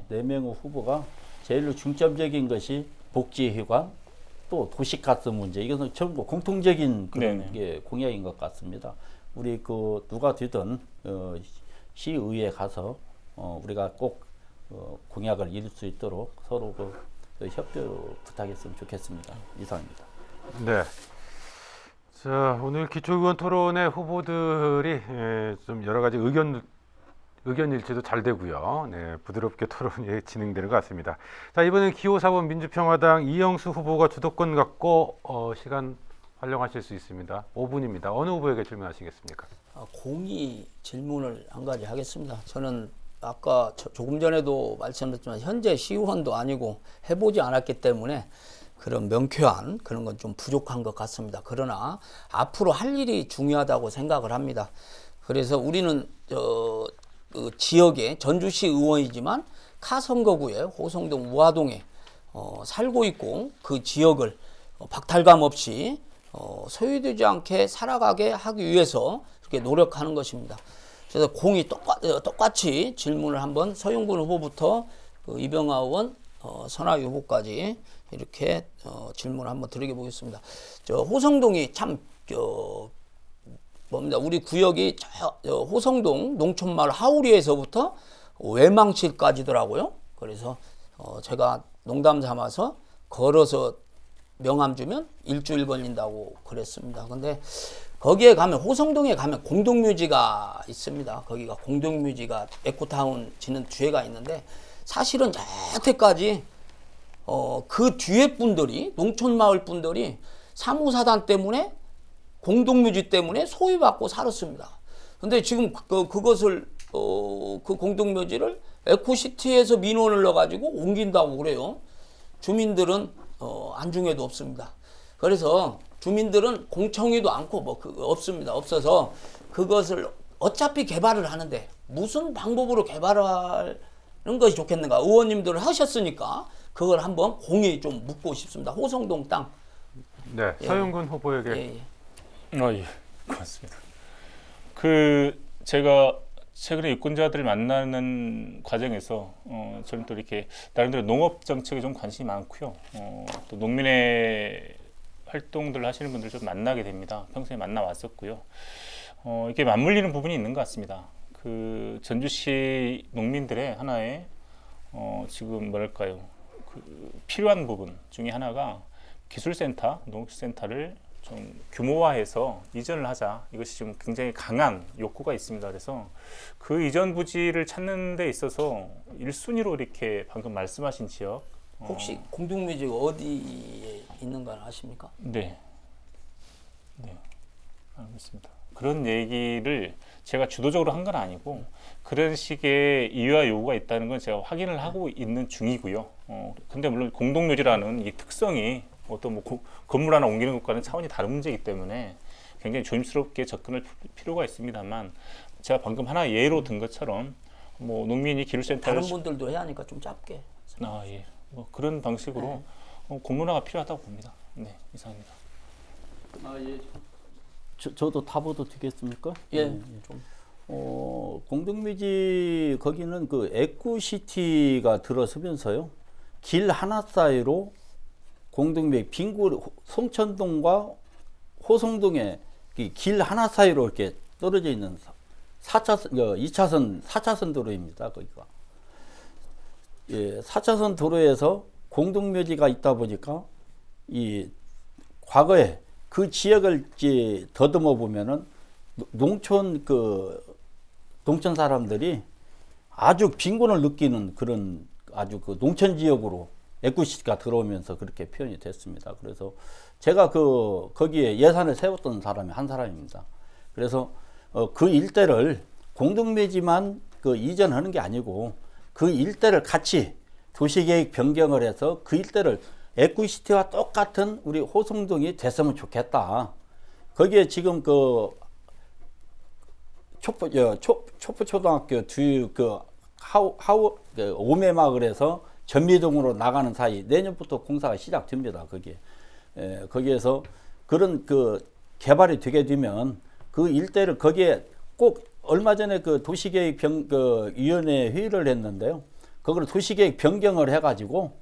네 명의 후보가 제일 중점적인 것이 복지회관, 또 도시가스 문제, 이것은 전부 공통적인 그런 게 공약인 것 같습니다. 우리 그 누가 되든 시의회에 가서 우리가 꼭 공약을 이룰 수 있도록 서로 그 협조 부탁했으면 좋겠습니다. 이상입니다. 네. 자, 오늘 기초의원 토론회 후보들이 좀 여러 가지 의견 일치도 잘 되고요. 네, 부드럽게 토론이 진행되는 것 같습니다. 자, 이번엔 기호 4번 민주평화당 이영수 후보가 주도권 갖고 시간 활용하실 수 있습니다. 5분입니다. 어느 후보에게 질문하시겠습니까? 공의 질문을 한 가지 하겠습니다. 저는 아까 조금 전에도 말씀드렸지만 현재 시의원도 아니고 해보지 않았기 때문에 그런 명쾌한 그런 건 좀 부족한 것 같습니다. 그러나 앞으로 할 일이 중요하다고 생각을 합니다. 그래서 우리는 그 지역의 전주시 의원이지만 카선거구에 호성동 우화동에 살고 있고, 그 지역을 박탈감 없이 소외되지 않게 살아가게 하기 위해서 이렇게 노력하는 것입니다. 그래서 공이 똑같이 질문을 한번 서영군 후보부터 그 이병하 의원, 선하위 후보까지 이렇게 질문을 한번 드리게 보겠습니다. 호성동이 참 뭡니다. 우리 구역이 호성동 농촌마을 하우리에서부터 외망실까지더라고요. 그래서 제가 농담 삼아서 걸어서 명함 주면 일주일 걸린다고 그랬습니다. 근데 거기에 가면, 호성동에 가면 공동묘지가 있습니다. 거기가 공동묘지가 에코타운 지는 뒤에가 있는데, 사실은 여태까지 그 뒤에 분들이, 농촌마을 분들이 사무사단 때문에, 공동묘지 때문에 소외받고 살았습니다. 근데 지금 그것을 그 공동묘지를 에코시티에서 민원을 넣어가지고 옮긴다고 그래요. 주민들은 안중에도 없습니다. 그래서 주민들은 공청회도 않고 없습니다. 없어서 그것을 어차피 개발을 하는데 무슨 방법으로 개발하는 것이 좋겠는가. 의원님들 하셨으니까 그걸 한번 공의 좀 묻고 싶습니다. 호성동 땅. 네, 서영군 후보에게. 예, 고맙습니다. 제가 최근에 유권자들을 만나는 과정에서 저는 또 이렇게 나름대로 농업 정책에 좀 관심이 많고요. 또 농민의 활동들 하시는 분들 좀 만나게 됩니다. 평소에 만나 왔었고요. 이게 맞물리는 부분이 있는 것 같습니다. 그 전주시 농민들의 하나의 지금 뭐랄까요, 필요한 부분 중에 하나가 기술센터, 농업센터를 좀 규모화해서 이전을 하자. 이것이 지금 굉장히 강한 욕구가 있습니다. 그래서 그 이전 부지를 찾는 데 있어서 1순위로 이렇게 방금 말씀하신 지역, 혹시 공동묘지가 어디에 있는 건 아십니까? 네, 알겠습니다. 그런 얘기를 제가 주도적으로 한 건 아니고 그런 식의 이유와 요구가 있다는 건 제가 확인을 하고 있는 중이고요. 근데 물론 공동묘지라는 이 특성이 어떤 뭐 건물 하나 옮기는 것과는 차원이 다른 문제이기 때문에 굉장히 조심스럽게 접근할 필요가 있습니다만, 제가 방금 하나 예로 든 것처럼 뭐 농민이 기술센터를 다른 분들도 해야 하니까 좀 짧게. 예, 뭐 그런 방식으로 공론화가 필요하다고 봅니다. 네, 이상입니다. 예. 저도 답어도 되겠습니까? 예. 좀. 공동묘지 거기는 그 에코시티가 들어서면서요, 길 하나 사이로 공동묘지 빙고 송천동과 호성동에 길 하나 사이로 이렇게 떨어져 있는 2차선 4차선 도로입니다. 거기가. 예, 4차선 도로에서 공동묘지가 있다 보니까 이 과거에 그 지역을 더듬어 보면은 농촌 사람들이 아주 빈곤을 느끼는 그런 아주 그 농촌 지역으로 에쿠시티가 들어오면서 그렇게 표현이 됐습니다. 그래서 제가 거기에 예산을 세웠던 사람이 한 사람입니다. 그래서 그 일대를 공동묘지만 이전하는 게 아니고 그 일대를 같이 도시계획 변경을 해서 그 일대를 에쿠시티와 똑같은 우리 호송동이 됐으면 좋겠다. 거기에 지금 촉포초등학교 뒤 오매마을에서 전미동으로 나가는 사이 내년부터 공사가 시작됩니다. 거기에서 그런 개발이 되게 되면 그 일대를 거기에 꼭 얼마 전에 도시계획 위원회 회의를 했는데요. 그걸 도시계획 변경을 해가지고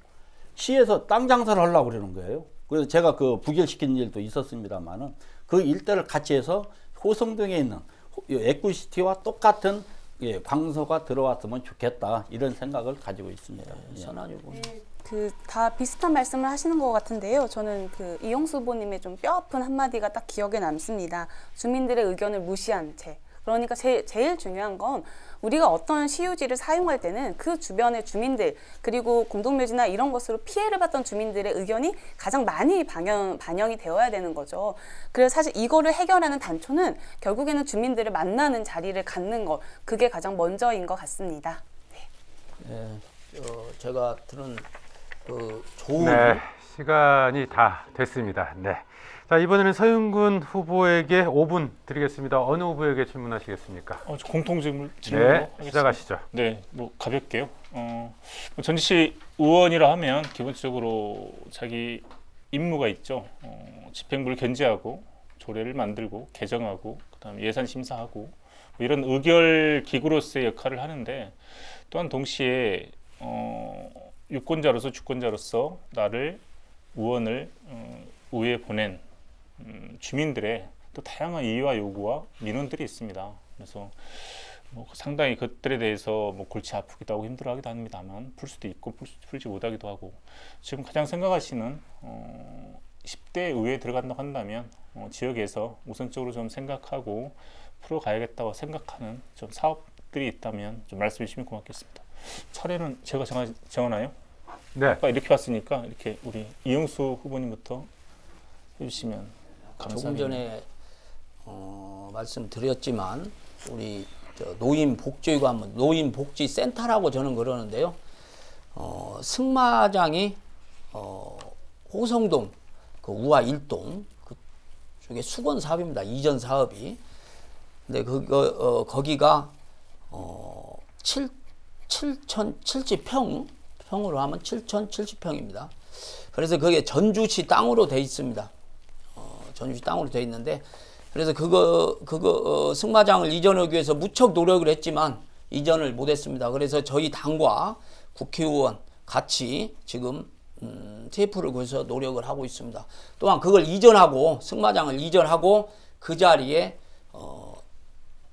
시에서 땅 장사를 하려고 그러는 거예요. 그래서 제가 부결시킨 일도 있었습니다만은 그 일대를 같이 해서 호성동에 있는 에쿠시티와 똑같은 광소가 들어왔으면 좋겠다 이런 생각을 가지고 있습니다. 선안이고. 다 비슷한 말씀을 하시는 것 같은데요. 저는 이용수 후보님의 좀 뼈아픈 한마디가 딱 기억에 남습니다. 주민들의 의견을 무시한 채. 그러니까 제일 중요한 건 우리가 어떤 시유지를 사용할 때는 그 주변의 주민들 그리고 공동묘지나 이런 것으로 피해를 봤던 주민들의 의견이 가장 많이 반영이 되어야 되는 거죠. 그래서 사실 이거를 해결하는 단초는 결국에는 주민들을 만나는 자리를 갖는 것, 그게 가장 먼저인 것 같습니다. 네. 제가 들은 좋은 시간이 다 됐습니다. 네. 자, 이번에는 서윤근 후보에게 5분 드리겠습니다. 어느 후보에게 질문하시겠습니까? 공통 질문으로 하겠습니다. 시작하시죠. 네, 가볍게요. 전주시 의원이라 하면 기본적으로 자기 임무가 있죠. 집행부를 견제하고 조례를 만들고 개정하고 그다음에 예산 심사하고 이런 의결 기구로서의 역할을 하는데 또한 동시에 유권자로서 주권자로서 나를 의원을 의회에 보낸 주민들의 또 다양한 이의와 요구와 민원들이 있습니다. 그래서 상당히 그것들에 대해서 골치 아프기도 하고 힘들어하기도 합니다만 풀 수도 있고 풀지 못하기도 하고 지금 가장 생각하시는 10대 의회에 들어간다고 한다면 지역에서 우선적으로 좀 생각하고 풀어가야겠다고 생각하는 좀 사업들이 있다면 좀 말씀해 주시면 고맙겠습니다. 차례는 제가 정하나요? 네. 아까 이렇게 봤으니까 이렇게 우리 이용수 후보님부터 해주시면 감사합니다. 조금 전에 말씀드렸지만 우리 노인복지가 한번 노인복지센터라고 저는 그러는데요. 승마장이 호성동 우화 1동 그쪽에 수건 사업입니다. 이전 사업이. 근데 거기가 7,070평으로 하면 7,070평입니다. 그래서 그게 전주시 땅으로 돼 있습니다. 전주시 땅으로 돼 있는데 그래서 그거 승마장을 이전하기 위해서 무척 노력을 했지만 이전을 못했습니다. 그래서 저희 당과 국회의원 같이 지금 TF를 거기서 노력을 하고 있습니다. 또한 그걸 이전하고 승마장을 이전하고 그 자리에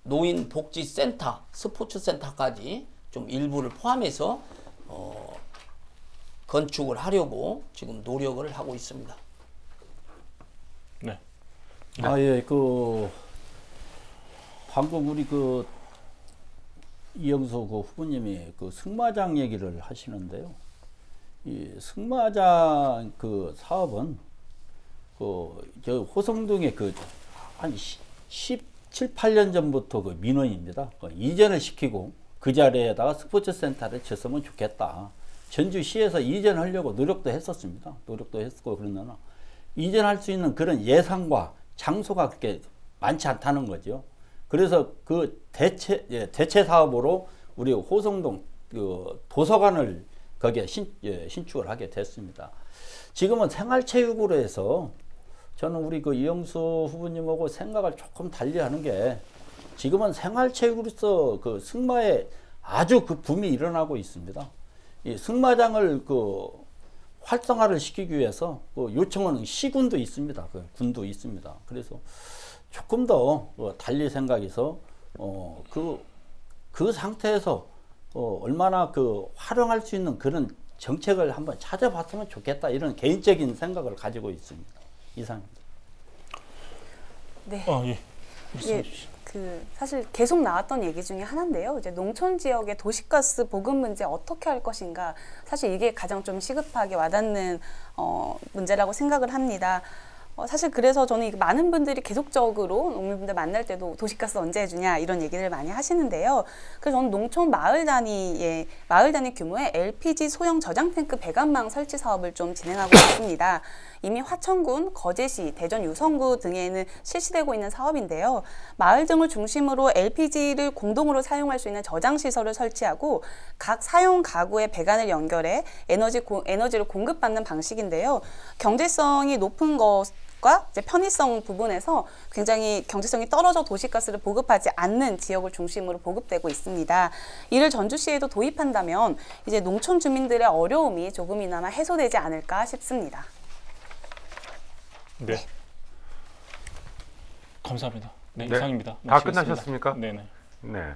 노인복지센터, 스포츠센터까지 좀 일부를 포함해서 건축을 하려고 지금 노력을 하고 있습니다. 네. 예, 방금 우리 이영수 후보님이 승마장 얘기를 하시는데요. 이 승마장 사업은 저 호성동에 한 17, 18년 전부터 민원입니다. 이전을 시키고 그 자리에다가 스포츠센터를 쳤으면 좋겠다. 전주시에서 이전하려고 노력도 했었습니다. 노력도 했었고 그러나 이전할 수 있는 그런 예산과 장소가 그렇게 많지 않다는 거죠. 그래서 대체 사업으로 우리 호성동 도서관을 거기에 신축을 하게 됐습니다. 지금은 생활체육으로 해서 저는 우리 이영수 후보님하고 생각을 조금 달리하는 게 지금은 생활체육으로서 승마에 아주 붐이 일어나고 있습니다. 이 승마장을 활성화를 시키기 위해서 요청하는 시군도 있습니다. 군도 있습니다. 그래서 조금 더 달리 생각해서 그 상태에서 얼마나 활용할 수 있는 그런 정책을 한번 찾아봤으면 좋겠다 이런 개인적인 생각을 가지고 있습니다. 이상입니다. 네. 예. 예, 사실 계속 나왔던 얘기 중에 하나인데요. 이제 농촌 지역의 도시가스 보급 문제 어떻게 할 것인가. 사실 이게 가장 좀 시급하게 와닿는 문제라고 생각을 합니다. 사실 그래서 저는 많은 분들이 계속적으로 농민분들 만날 때도 도시가스 언제 해주냐 이런 얘기를 많이 하시는데요. 그래서 저는 농촌 마을 단위 규모의 LPG 소형 저장 탱크 배관망 설치 사업을 좀 진행하고 있습니다. 이미 화천군, 거제시, 대전 유성구 등에는 실시되고 있는 사업인데요. 마을 등을 중심으로 LPG를 공동으로 사용할 수 있는 저장 시설을 설치하고 각 사용 가구의 배관을 연결해 에너지를 공급받는 방식인데요. 경제성이 높은 것과 이제 편의성 부분에서 굉장히 경제성이 떨어져 도시가스를 보급하지 않는 지역을 중심으로 보급되고 있습니다. 이를 전주시에도 도입한다면 이제 농촌 주민들의 어려움이 조금이나마 해소되지 않을까 싶습니다. 네. 감사합니다. 네, 네. 이상입니다. 다 끝나셨습니까? 네네. 네.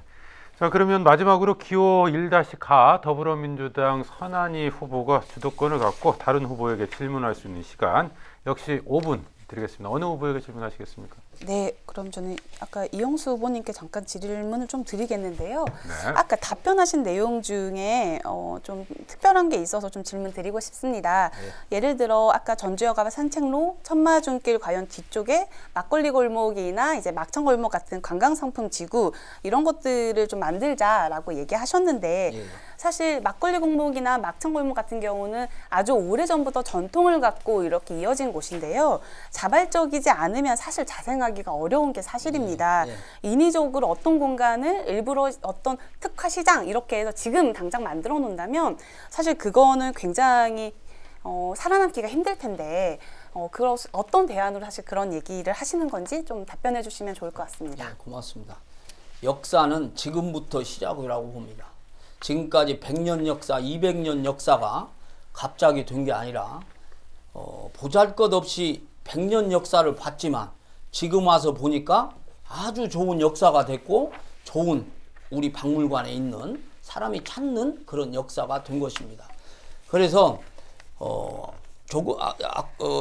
자, 그러면 마지막으로 기호 1-가 더불어민주당 선한이 후보가 주도권을 갖고 다른 후보에게 질문할 수 있는 시간 역시 5분 드리겠습니다. 어느 후보에게 질문하시겠습니까? 네, 그럼 저는 아까 이영수 후보님께 잠깐 질문을 좀 드리겠는데요. 네. 아까 답변하신 내용 중에 좀 특별한 게 있어서 좀 질문 드리고 싶습니다. 네. 예를 들어 아까 전주역 앞 산책로, 천마중길 과연 뒤쪽에 막걸리 골목이나 이제 막천 골목 같은 관광상품 지구 이런 것들을 좀 만들자라고 얘기하셨는데 예. 사실 막걸리 골목이나 막천 골목 같은 경우는 아주 오래전부터 전통을 갖고 이렇게 이어진 곳인데요. 자발적이지 않으면 사실 자생하기가 어려운 게 사실입니다. 인위적으로 어떤 공간을 일부러 어떤 특화 시장 이렇게 해서 지금 당장 만들어 놓는다면 사실 그거는 굉장히 살아남기가 힘들 텐데 어떤 대안으로 사실 그런 얘기를 하시는 건지 좀 답변해 주시면 좋을 것 같습니다. 네, 고맙습니다. 역사는 지금부터 시작이라고 봅니다. 지금까지 100년 역사, 200년 역사가 갑자기 된 게 아니라 보잘것없이 100년 역사를 봤지만 지금 와서 보니까 아주 좋은 역사가 됐고 좋은 우리 박물관에 있는 사람이 찾는 그런 역사가 된 것입니다. 그래서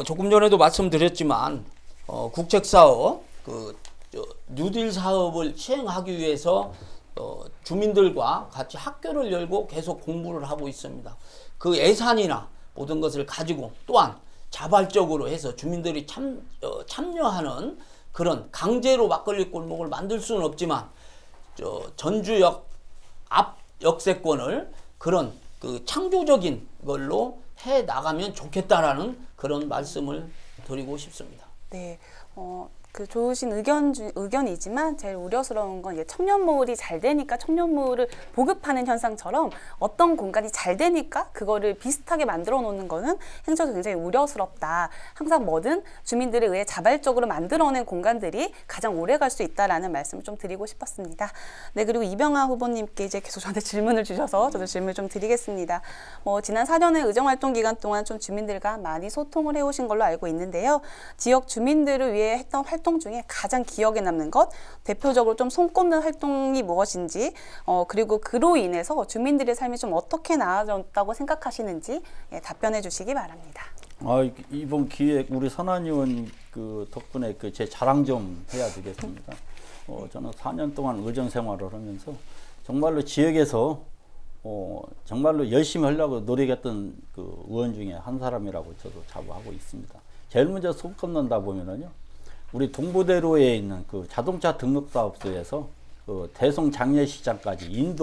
조금 전에도 말씀드렸지만 국책사업, 뉴딜 사업을 시행하기 위해서 주민들과 같이 학교를 열고 계속 공부를 하고 있습니다. 그 예산이나 모든 것을 가지고 또한 자발적으로 해서 주민들이 참여하는 그런 강제로 막걸리 골목을 만들 수는 없지만 전주역 앞 역세권을 그런 창조적인 걸로 해 나가면 좋겠다라는 그런 말씀을 드리고 싶습니다. 네, 좋으신 의견이지만 제일 우려스러운 건 청년몰이 잘 되니까 청년몰을 보급하는 현상처럼 어떤 공간이 잘 되니까 그거를 비슷하게 만들어 놓는 거는 행정적으로 굉장히 우려스럽다. 항상 뭐든 주민들에 의해 자발적으로 만들어낸 공간들이 가장 오래 갈 수 있다라는 말씀을 좀 드리고 싶었습니다. 네, 그리고 이병하 후보님께 이제 계속 저한테 질문을 주셔서 저도 질문을 좀 드리겠습니다. 지난 4년의 의정활동 기간 동안 좀 주민들과 많이 소통을 해오신 걸로 알고 있는데요. 지역 주민들을 위해 했던 활동 중에 가장 기억에 남는 것, 대표적으로 좀 손꼽는 활동이 무엇인지, 그리고 그로 인해서 주민들의 삶이 좀 어떻게 나아졌다고 생각하시는지 답변해 주시기 바랍니다. 이번 기회 우리 선한 의원 덕분에 제 자랑 좀 해야 되겠습니다. 저는 4년 동안 의정 생활을 하면서 정말로 지역에서 정말로 열심히 하려고 노력했던 의원 중에 한 사람이라고 저도 자부하고 있습니다. 제일 먼저 손꼽는다 보면은요. 우리 동부대로에 있는 자동차 등록사업소에서 대송 장례식장까지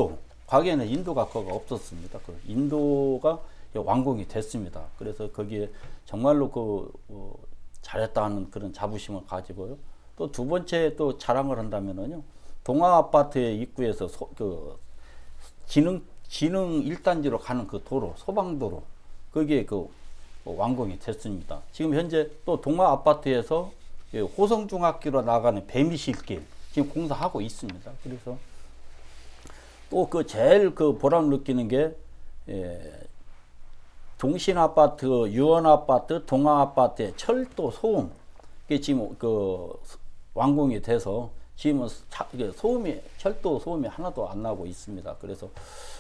과거에는 인도가 거가 없었습니다. 인도가 완공이 됐습니다. 그래서 거기에 정말로 잘했다는 그런 자부심을 가지고요. 또 두 번째 또 자랑을 한다면은요. 동아아파트의 입구에서 지능 1단지로 가는 도로, 소방도로 거기에 완공이 됐습니다. 지금 현재 또 동아아파트에서 호성중학교로 나가는 배미실길 지금 공사하고 있습니다. 그래서 또 제일 보람 느끼는 게 종신아파트, 유원아파트, 동아아파트의 철도 소음 이게 지금 완공이 돼서 지금은 이게 소음이 철도 소음이 하나도 안 나고 있습니다. 그래서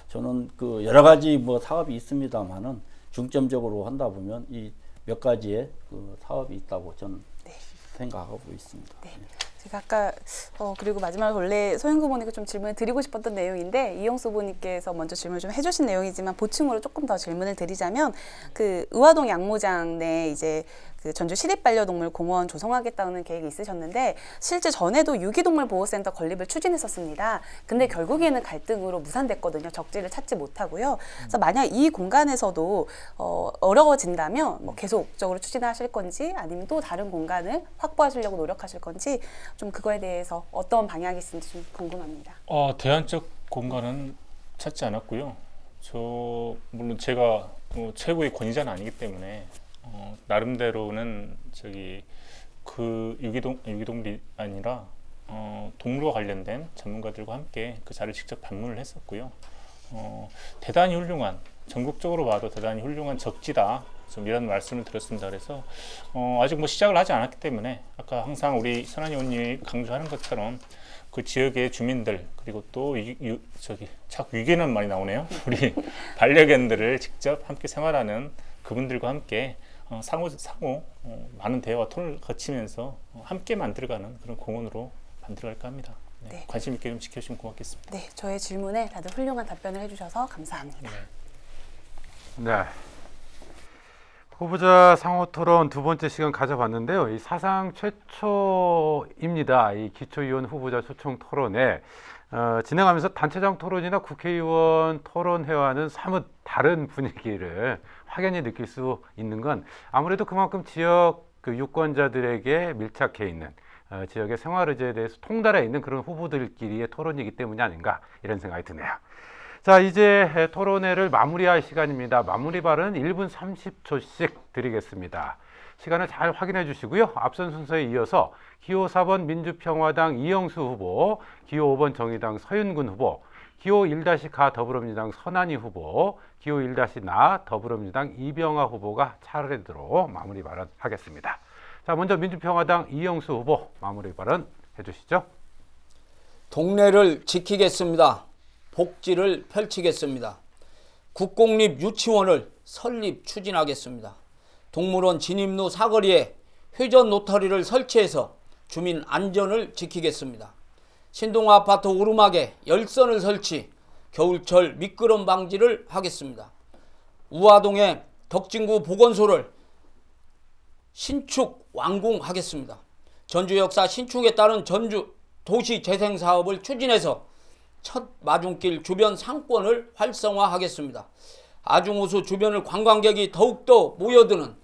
저는 그 여러 가지 뭐 사업이 있습니다만은 중점적으로 한다 보면 이 몇 가지의 그 사업이 있다고 저는 생각하고 있습니다. 네. 제가 아까 그리고 마지막으로 원래 소영구 후보님께 좀 질문을 드리고 싶었던 내용인데 이영수 후보님께서 먼저 질문을 좀 해주신 내용이지만 보충으로 조금 더 질문을 드리자면 그 의화동 양모장 내 이제 그 전주 시립반려동물 공원 조성하겠다는 계획이 있으셨는데 실제 전에도 유기동물 보호센터 건립을 추진했었습니다. 근데 결국에는 갈등으로 무산됐거든요. 적지를 찾지 못하고요. 그래서 만약 이 공간에서도 어려워진다면 뭐 계속적으로 추진하실 건지 아니면 또 다른 공간을 확보하시려고 노력하실 건지 좀 그거에 대해서 어떤 방향이 있는지 좀 궁금합니다. 대안적 공간은 찾지 않았고요. 물론 제가 최고의 권위자는 아니기 때문에 나름대로는 그 유기동이 아니라 동물과 관련된 전문가들과 함께 그 자리를 직접 방문을 했었고요. 대단히 훌륭한, 전국적으로 봐도 대단히 훌륭한 적지다, 좀 이런 말씀을 드렸습니다. 그래서 아직 뭐 시작을 하지 않았기 때문에 아까 항상 우리 선한 의원님이 강조하는 것처럼 그 지역의 주민들, 그리고 또 자꾸 위계는 많이 나오네요. 우리 반려견들을 직접 함께 생활하는 그분들과 함께 상호 많은 대화와 토론을 거치면서 함께 만들어가는 그런 공원으로 만들어갈까 합니다. 네. 관심 있게 좀 지켜주시면 고맙겠습니다. 네, 저의 질문에 다들 훌륭한 답변을 해주셔서 감사합니다. 네. 후보자 상호 토론 두 번째 시간 가져봤는데요. 이 사상 최초입니다. 이 기초의원 후보자 초청 토론에 진행하면서 단체장 토론이나 국회의원 토론회와는 사뭇 다른 분위기를 확연히 느낄 수 있는 건 아무래도 그만큼 지역 그 유권자들에게 밀착해 있는 지역의 생활 의제에 대해서 통달해 있는 그런 후보들끼리의 토론이기 때문이 아닌가 이런 생각이 드네요. 자, 이제 토론회를 마무리할 시간입니다. 마무리 발언은 1분 30초씩 드리겠습니다. 시간을 잘 확인해 주시고요. 앞선 순서에 이어서 기호 4번 민주평화당 이영수 후보, 기호 5번 정의당 서윤근 후보, 기호 1-가 더불어민주당 선한희 후보, 기호 1-나 더불어민주당 이병하 후보가 차례대로 마무리 발언하겠습니다. 자, 먼저 민주평화당 이영수 후보 마무리 발언 해주시죠. 동네를 지키겠습니다. 복지를 펼치겠습니다. 국공립 유치원을 설립 추진하겠습니다. 동물원 진입로 사거리에 회전 노터리를 설치해서 주민 안전을 지키겠습니다. 신동 아파트 오르막에 열선을 설치, 겨울철 미끄럼 방지를 하겠습니다. 우화동에 덕진구 보건소를 신축 완공하겠습니다. 전주 역사 신축에 따른 전주 도시 재생 사업을 추진해서 첫 마중길 주변 상권을 활성화하겠습니다. 아중호수 주변을 관광객이 더욱더 모여드는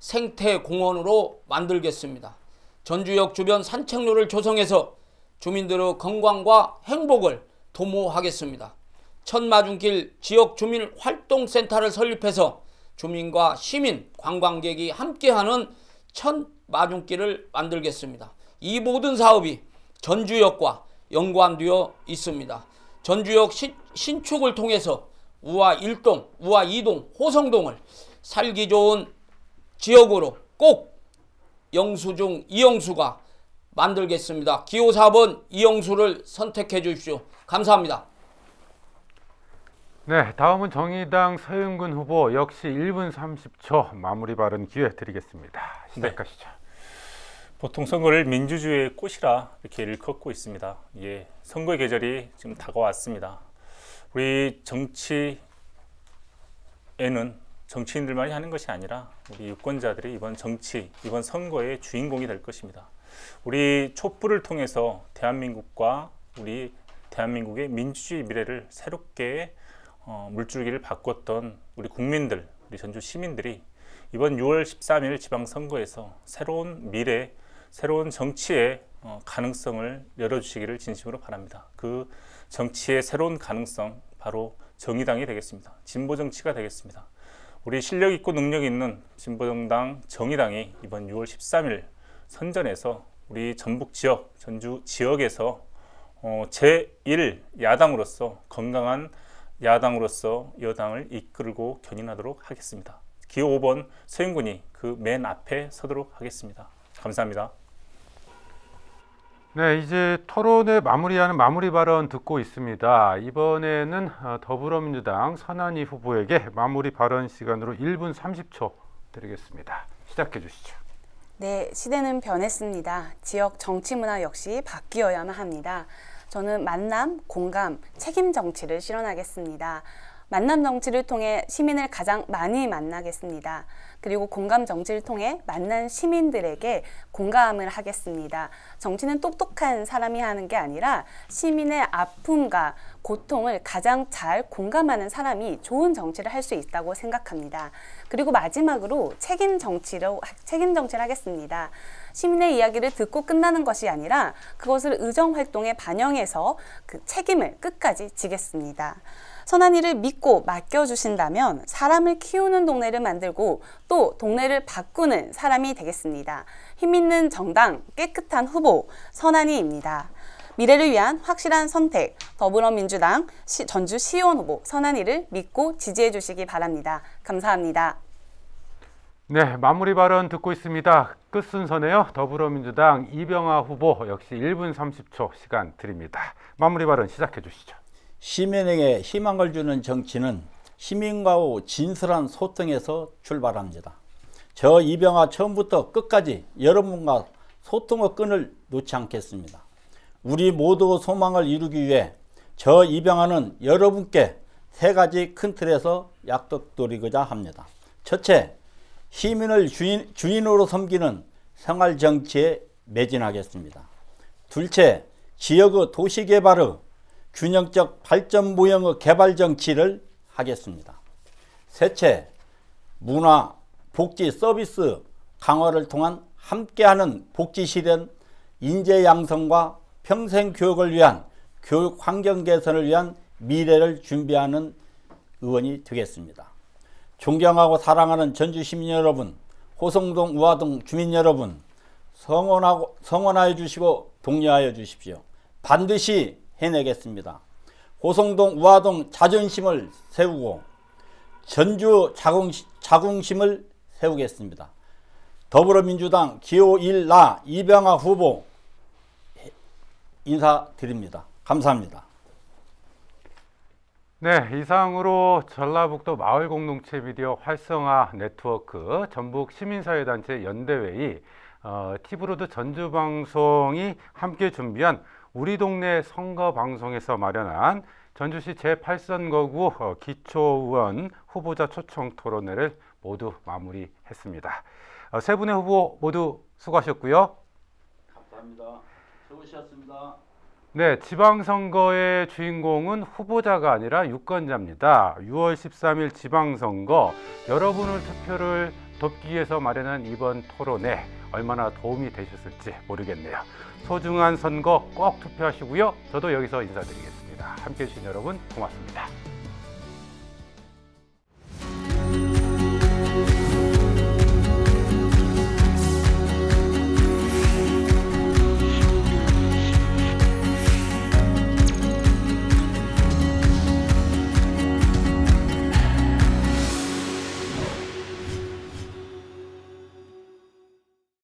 생태공원으로 만들겠습니다. 전주역 주변 산책로를 조성해서 주민들의 건강과 행복을 도모하겠습니다. 첫 마중길 지역 주민 활동센터를 설립해서 주민과 시민, 관광객이 함께하는 첫 마중길을 만들겠습니다. 이 모든 사업이 전주역과 연관되어 있습니다. 전주역 신축을 통해서 우화 1동, 우화 2동, 호성동을 살기 좋은 지역으로 꼭 영수 중 이영수가 만들겠습니다. 기호 4번 이영수를 선택해 주십시오. 감사합니다. 네, 다음은 정의당 서윤근 후보 역시 1분 30초 마무리 발언 기회 드리겠습니다. 시작하시죠. 네. 보통 선거를 민주주의의 꽃이라 이렇게 일컫고 있습니다. 예, 선거의 계절이 지금 다가왔습니다. 우리 정치에는 정치인들만이 하는 것이 아니라 우리 유권자들이 이번 선거의 주인공이 될 것입니다. 우리 촛불을 통해서 대한민국과 우리 대한민국의 민주주의 미래를 새롭게 물줄기를 바꿨던 우리 국민들, 우리 전주 시민들이 이번 6월 13일 지방선거에서 새로운 미래, 새로운 정치의 가능성을 열어주시기를 진심으로 바랍니다. 그 정치의 새로운 가능성, 바로 정의당이 되겠습니다. 진보정치가 되겠습니다. 우리 실력 있고 능력 있는 진보정당 정의당이 이번 6월 13일 선전에서 우리 전북 지역, 전주 지역에서 제1 야당으로서, 건강한 야당으로서 여당을 이끌고 견인하도록 하겠습니다. 기호 5번 서윤근이 그 맨 앞에 서도록 하겠습니다. 감사합니다. 네, 이제 토론회 마무리하는 마무리 발언 듣고 있습니다. 이번에는 더불어민주당 선한희 후보에게 마무리 발언 시간으로 1분 30초 드리겠습니다. 시작해 주시죠. 네, 시대는 변했습니다. 지역 정치 문화 역시 바뀌어야만 합니다. 저는 만남, 공감, 책임 정치를 실현하겠습니다. 만남 정치를 통해 시민을 가장 많이 만나겠습니다. 그리고 공감 정치를 통해 만난 시민들에게 공감을 하겠습니다. 정치는 똑똑한 사람이 하는 게 아니라 시민의 아픔과 고통을 가장 잘 공감하는 사람이 좋은 정치를 할 수 있다고 생각합니다. 그리고 마지막으로 책임 정치를 하겠습니다. 시민의 이야기를 듣고 끝나는 것이 아니라 그것을 의정 활동에 반영해서 그 책임을 끝까지 지겠습니다. 선한이를 믿고 맡겨주신다면 사람을 키우는 동네를 만들고 또 동네를 바꾸는 사람이 되겠습니다. 힘있는 정당, 깨끗한 후보, 선한이입니다. 미래를 위한 확실한 선택, 더불어민주당 전주시의원 후보 선한이를 믿고 지지해 주시기 바랍니다. 감사합니다. 네, 마무리 발언 듣고 있습니다. 끝순서네요. 더불어민주당 이병하 후보 역시 1분 30초 시간 드립니다. 마무리 발언 시작해 주시죠. 시민에게 희망을 주는 정치는 시민과의 진솔한 소통에서 출발합니다. 저 이병하 처음부터 끝까지 여러분과 소통의 끈을 놓지 않겠습니다. 우리 모두의 소망을 이루기 위해 저 이병하는 여러분께 세 가지 큰 틀에서 약속드리고자 합니다. 첫째, 시민을 주인으로 섬기는 생활정치에 매진하겠습니다. 둘째, 지역의 도시개발의 균형적 발전 모형의 개발 정치를 하겠습니다. 셋째, 문화, 복지 서비스 강화를 통한 함께하는 복지 실현, 인재 양성과 평생 교육을 위한 교육 환경 개선을 위한 미래를 준비하는 의원이 되겠습니다. 존경하고 사랑하는 전주 시민 여러분, 호성동, 우화동 주민 여러분, 성원하여 주시고 독려하여 주십시오. 반드시 해내겠습니다. 호성동, 우화동 자존심을 세우고 전주 자긍심을 세우겠습니다. 더불어민주당 기호 1나 이병하 후보 인사드립니다. 감사합니다. 네, 이상으로 전라북도 마을공동체 미디어 활성화 네트워크 전북 시민사회단체 연대회의 티브로드 전주방송이 함께 준비한 우리 동네 선거방송에서 마련한 전주시 제8선거구 기초의원 후보자 초청 토론회를 모두 마무리했습니다. 세 분의 후보 모두 수고하셨고요. 감사합니다. 수고하셨습니다. 네, 지방선거의 주인공은 후보자가 아니라 유권자입니다. 6월 13일 지방선거 여러분의 투표를 돕기 위해서 마련한 이번 토론회 얼마나 도움이 되셨을지 모르겠네요. 소중한 선거 꼭 투표하시고요. 저도 여기서 인사드리겠습니다. 함께해 주신 여러분 고맙습니다.